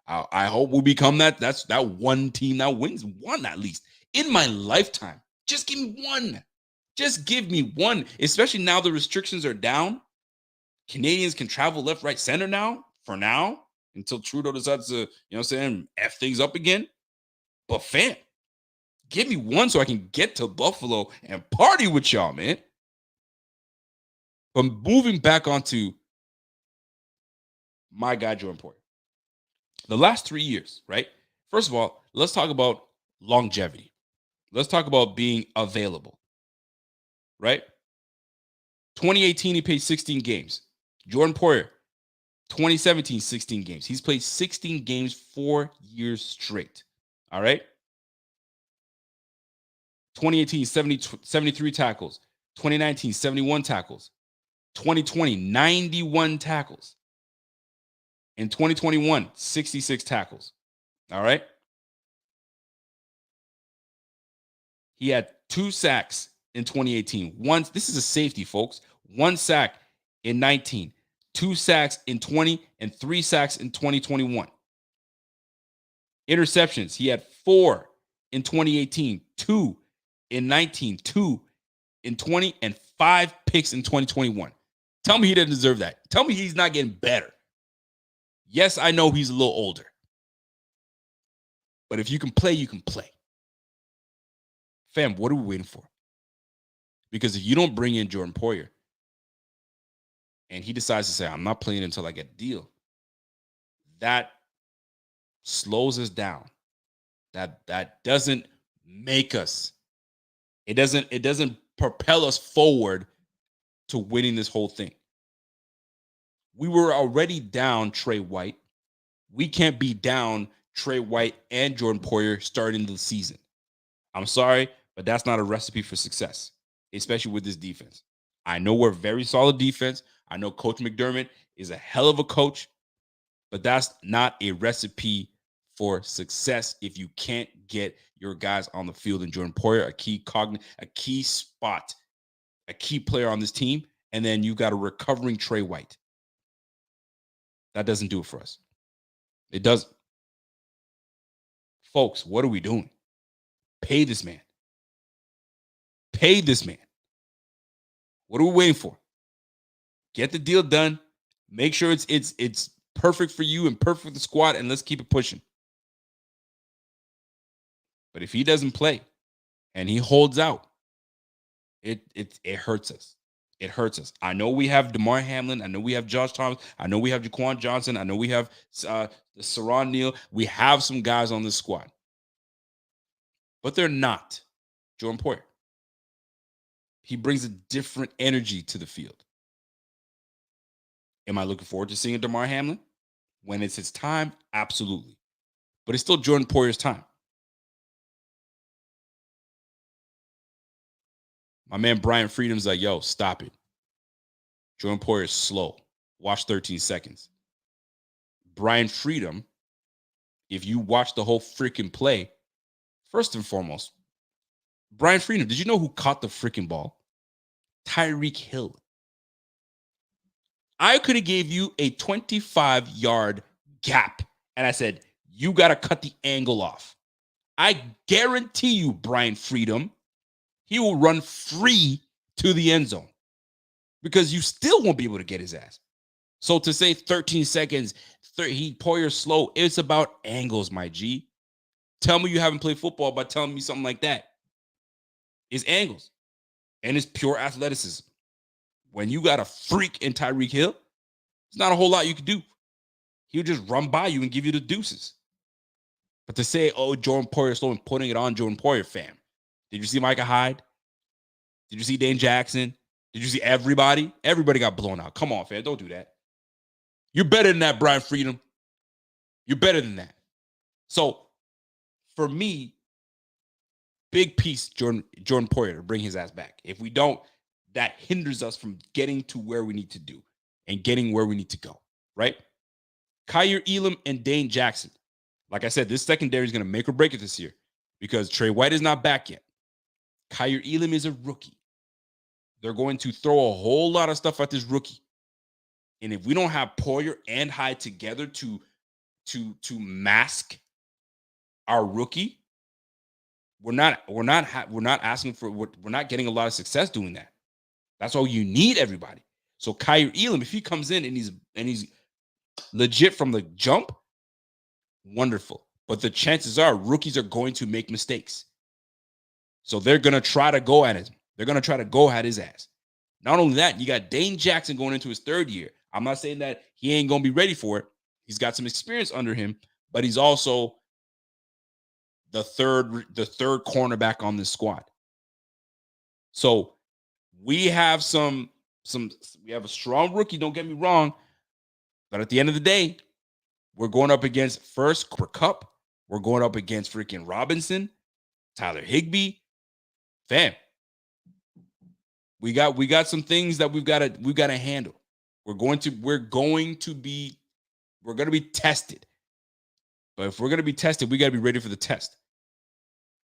I hope we become that one team that wins one at least in my lifetime. Just give me one. Just give me one. Especially now the restrictions are down. Canadians can travel left, right, center now, for now, until Trudeau decides to, F things up again. But fam, give me one so I can get to Buffalo and party with y'all, man. But moving back onto my guy, Jordan Poyer. The last 3 years, right? First of all, let's talk about longevity. Let's talk about being available, right? 2018, he played 16 games. Jordan Poyer, 2017, 16 games. He's played 16 games 4 years straight. All right. 2018, 73 tackles. 2019, 71 tackles. 2020, 91 tackles. In 2021, 66 tackles. All right. He had 2 sacks in 2018. This is a safety, folks. 1 sack in 19, 2 sacks in 20, and 3 sacks in 2021. Interceptions, he had 4 in 2018, 2 in 19, 2 in 20, and 5 picks in 2021. Tell me he doesn't deserve that. Tell me he's not getting better. Yes, I know he's a little older. But if you can play, you can play. Fam, what are we waiting for? Because if you don't bring in Jordan Poyer and he decides to say, I'm not playing until I get a deal, that slows us down. That doesn't make us. It doesn't propel us forward to winning this whole thing. We were already down Trey White. We can't be down Trey White and Jordan Poyer starting the season. I'm sorry, but that's not a recipe for success, especially with this defense. I know we're a very solid defense. I know Coach McDermott is a hell of a coach, but that's not a recipe for success if you can't get your guys on the field. And Jordan Poyer, a key spot, a key player on this team, and then you got a recovering Trey White. That doesn't do it for us. It doesn't. Folks, what are we doing? Pay this man. Pay this man. What are we waiting for? Get the deal done. Make sure it's perfect for you and perfect for the squad, and let's keep it pushing. But if he doesn't play and he holds out, it hurts us. It hurts us. I know we have DeMar Hamlin. I know we have Josh Thomas. I know we have Jaquan Johnson. I know we have Saron Neal. We have some guys on this squad. But they're not Jordan Poyer. He brings a different energy to the field. Am I looking forward to seeing DeMar Hamlin? When it's his time, absolutely. But it's still Jordan Poyer's time. My man Brian Freedom's like, yo, stop it. Jordan Poyer is slow. Watch 13 seconds. Brian Freedom, if you watch the whole freaking play, first and foremost, Brian Freedom, did you know who caught the freaking ball? Tyreek Hill. I could have gave you a 25-yard gap, and I said, you got to cut the angle off. I guarantee you, Brian Freedom, he will run free to the end zone because you still won't be able to get his ass. So to say 13 seconds, Poyer's slow, it's about angles, my G. Tell me you haven't played football by telling me something like that. It's angles, and it's pure athleticism. When you got a freak in Tyreek Hill, there's not a whole lot you can do. He'll just run by you and give you the deuces. But to say, oh, Jordan Poyer slow and putting it on Jordan Poyer, fam. Did you see Micah Hyde? Did you see Dane Jackson? Did you see everybody? Everybody got blown out. Come on, fam. Don't do that. You're better than that, Brian Freedom. You're better than that. So, for me, big piece, Jordan Poyer to bring his ass back. If we don't, that hinders us from getting to where we need to do and getting where we need to go, right? Kyer Elam and Dane Jackson. Like I said, this secondary is going to make or break it this year because Trey White is not back yet. Kyer Elam is a rookie. They're going to throw a whole lot of stuff at this rookie. And if we don't have Poyer and Hyde together to mask our rookie, we're not asking for, we're not getting a lot of success doing that. That's why you need everybody. So Kyrie Elam, if he comes in and he's legit from the jump, wonderful. But the chances are rookies are going to make mistakes. So they're going to try to go at him. They're going to try to go at his ass. Not only that, you got Dane Jackson going into his third year. I'm not saying that he ain't going to be ready for it. He's got some experience under him, but he's also the third cornerback on this squad. So we have we have a strong rookie, don't get me wrong, but at the end of the day, we're going up against first Cooper Kupp. We're going up against freaking Robinson, Tyler Higbee. Fam, we got some things that we've got to handle. We're going to be tested. But if we're going to be tested, we got to be ready for the test.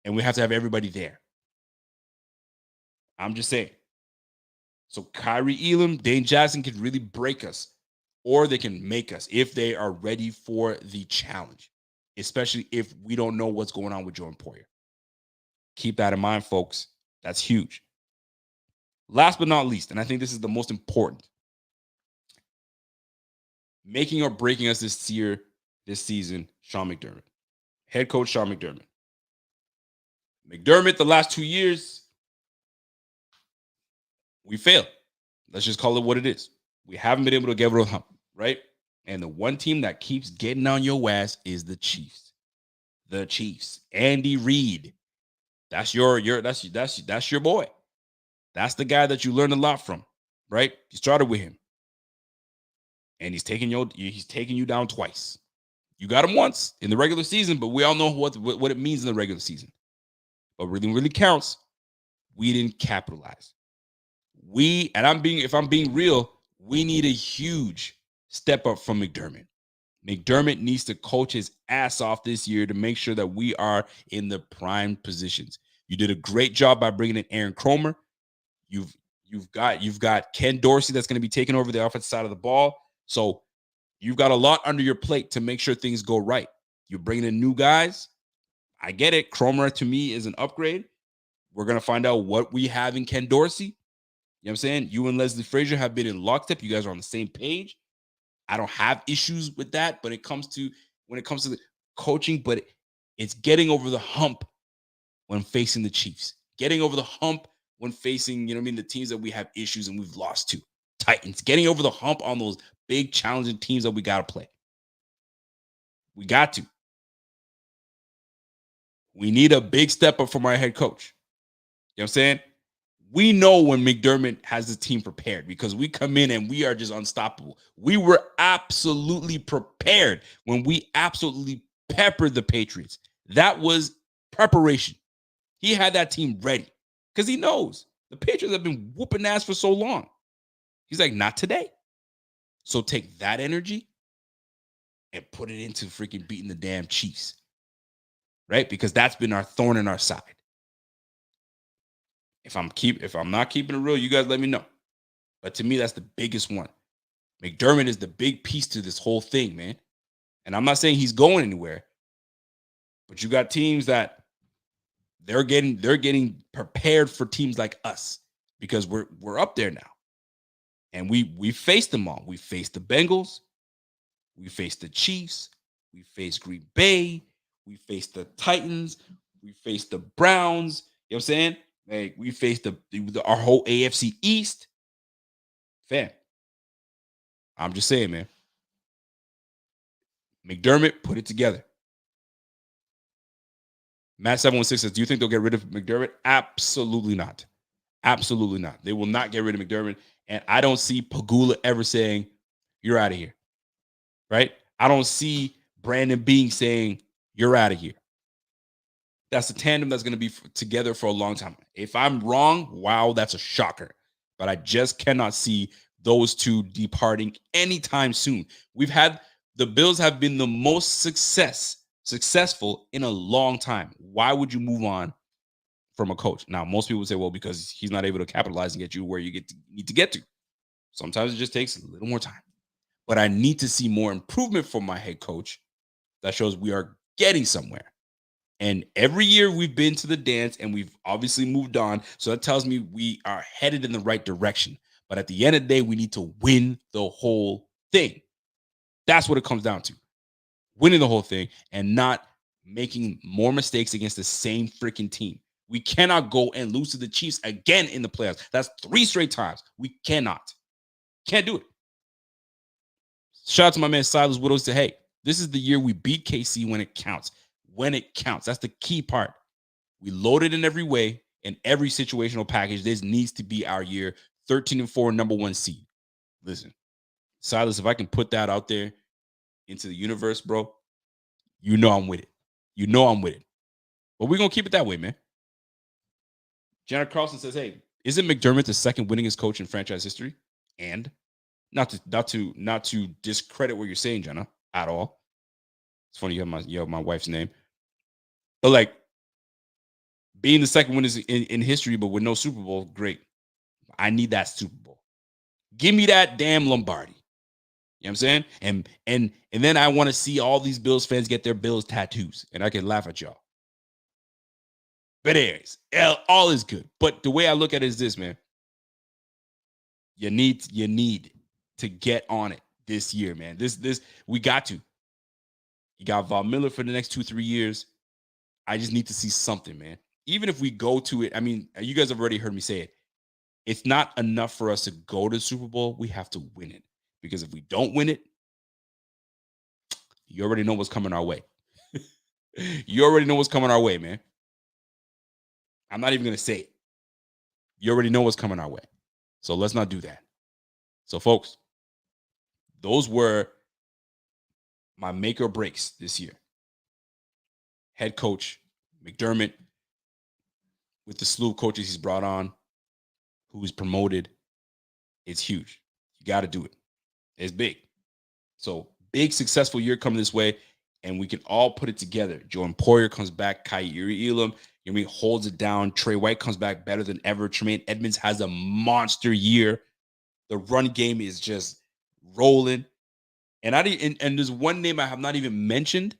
And we have to have everybody there. I'm just saying. So Kyrie Elam, Dane Jackson can really break us, or they can make us if they are ready for the challenge, especially if we don't know what's going on with Jordan Poyer. Keep that in mind, folks. That's huge. Last but not least, and I think this is the most important, making or breaking us this season, Sean McDermott. Head coach Sean McDermott. McDermott, the last 2 years, we failed. Let's just call it what it is. We haven't been able to get over the hump, right? And the one team that keeps getting on your ass is the Chiefs. The Chiefs. Andy Reid. That's your boy. That's the guy that you learned a lot from, right? You started with him. And he's taking you down twice. You got him once in the regular season, but we all know what it means in the regular season. But really counts, we didn't capitalize. If I'm being real, we need a huge step up from McDermott. McDermott needs to coach his ass off this year to make sure that we are in the prime positions. You did a great job by bringing in Aaron Cromer. You've got Ken Dorsey that's going to be taking over the offensive side of the ball. So you've got a lot under your plate to make sure things go right. You're bringing in new guys. I get it. Cromer, to me, is an upgrade. We're going to find out what we have in Ken Dorsey. You know what I'm saying? You and Leslie Frazier have been in lockstep. You guys are on the same page. I don't have issues with that, but when it comes to the coaching, but it's getting over the hump when facing the Chiefs. Getting over the hump when facing, the teams that we have issues and we've lost to. Titans. Getting over the hump on those big challenging teams that we got to play. We got to. We need a big step up from our head coach. You know what I'm saying? We know when McDermott has the team prepared because we come in and we are just unstoppable. We were absolutely prepared when we absolutely peppered the Patriots. That was preparation. He had that team ready because he knows the Patriots have been whooping ass for so long. He's like, not today. So take that energy and put it into freaking beating the damn Chiefs. Right? Because that's been our thorn in our side. If I'm not keeping it real, you guys let me know. But to me, that's the biggest one. McDermott is the big piece to this whole thing, man. And I'm not saying he's going anywhere, but you got teams that they're getting prepared for teams like us because we're up there now. And we faced them all. We faced the Bengals, we faced the Chiefs, we faced Green Bay, we faced the Titans, we faced the Browns. You know what I'm saying? Like we faced our whole AFC East. Fam. I'm just saying, man. McDermott put it together. Matt 716 says, do you think they'll get rid of McDermott? Absolutely not. Absolutely not. They will not get rid of McDermott. And I don't see Pagula ever saying, you're out of here. Right? I don't see Brandon Beane saying, you're out of here. That's a tandem that's going to be together for a long time. If I'm wrong, wow, that's a shocker. But I just cannot see those two departing anytime soon. The Bills have been the most successful in a long time. Why would you move on from a coach? Now, most people would say, well, because he's not able to capitalize and get you where you need to get to. Sometimes it just takes a little more time. But I need to see more improvement from my head coach that shows we are getting somewhere. And every year we've been to the dance and we've obviously moved on. So that tells me we are headed in the right direction. But at the end of the day, we need to win the whole thing. That's what it comes down to. Winning the whole thing and not making more mistakes against the same freaking team. We cannot go and lose to the Chiefs again in the playoffs. That's 3 straight times. We cannot. Can't do it. Shout out to my man Silas Widows to, hey, this is the year we beat KC when it counts. When it counts. That's the key part. We loaded in every way, in every situational package. This needs to be our year. 13-4, number 1 seed. Listen, Silas, if I can put that out there into the universe, bro, you know I'm with it. You know I'm with it. But we're going to keep it that way, man. Janet Carlson says, hey, isn't McDermott the second winningest coach in franchise history? And not to discredit what you're saying, Jenna, at all. It's funny you have my wife's name. But like being the second winningest in history, but with no Super Bowl, great. I need that Super Bowl. Give me that damn Lombardi. You know what I'm saying? And then I want to see all these Bills fans get their Bills tattoos, and I can laugh at y'all. But anyways, all is good. But the way I look at it is this, man. You need to get on it this year, man. This we got to. You got Von Miller for the next 2-3 years. I just need to see something, man. Even if we go to it, I mean, you guys have already heard me say it. It's not enough for us to go to the Super Bowl. We have to win it. Because if we don't win it, you already know what's coming our way. You already know what's coming our way, man. I'm not even going to say it. You already know what's coming our way. So let's not do that. So, folks, those were my make or breaks this year. Head coach McDermott, with the slew of coaches he's brought on, who's promoted, it's huge. You got to do it. It's big. So, big successful year coming this way, and we can all put it together. Jordan Poyer comes back. Kyrie Elam, holds it down. Trey White comes back better than ever. Tremaine Edmonds has a monster year. The run game is just rolling. And there's one name I have not even mentioned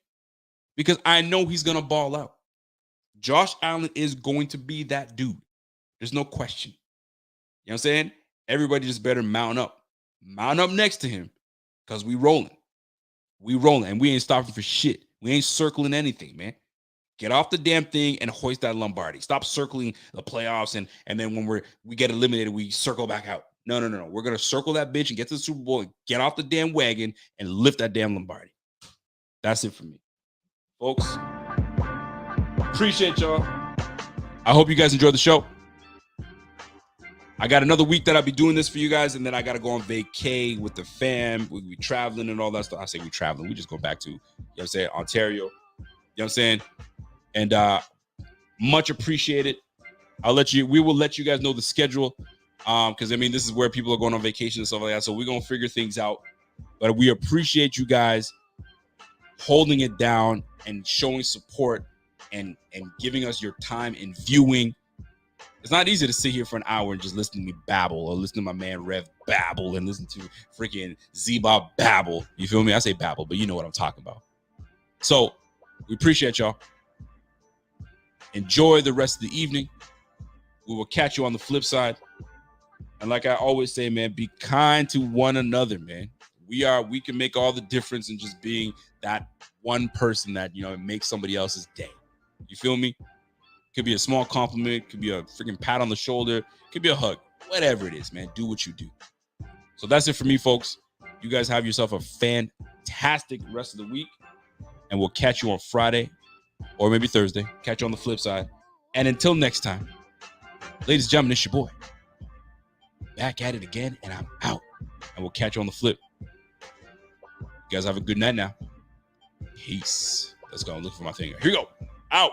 because I know he's going to ball out. Josh Allen is going to be that dude. There's no question. You know what I'm saying? Everybody just better mount up. Mount up next to him because we rolling. We rolling, and we ain't stopping for shit. We ain't circling anything, man. Get off the damn thing and hoist that Lombardi. Stop circling the playoffs, and then when we get eliminated, we circle back out. No. We're going to circle that bitch and get to the Super Bowl and get off the damn wagon and lift that damn Lombardi. That's it for me. Folks, appreciate y'all. I hope you guys enjoyed the show. I got another week that I'll be doing this for you guys, and then I got to go on vacay with the fam. We'll be traveling and all that stuff. I say we traveling. We just go back to, Ontario. You know what I'm saying? And much appreciated. We will let you guys know the schedule. Because this is where people are going on vacation and stuff like that. So we're gonna figure things out. But we appreciate you guys holding it down and showing support and giving us your time and viewing. It's not easy to sit here for an hour and just listen to me babble or listen to my man Rev babble and listen to freaking Z-Bob babble. You feel me? I say babble, but you know what I'm talking about. So we appreciate y'all. Enjoy the rest of the evening. We will catch you on the flip side. And like I always say, man, be kind to one another, man. We can make all the difference in just being that one person that, makes somebody else's day. You feel me? Could be a small compliment, could be a freaking pat on the shoulder, could be a hug. Whatever it is, man, do what you do. So that's it for me, folks. You guys have yourself a fantastic rest of the week, and we'll catch you on Friday or maybe Thursday. Catch you on the flip side. And until next time, ladies and gentlemen, it's your boy. Back at it again, and I'm out. And we'll catch you on the flip. You guys have a good night now. Peace. Let's go and look for my finger. Here we go. Out.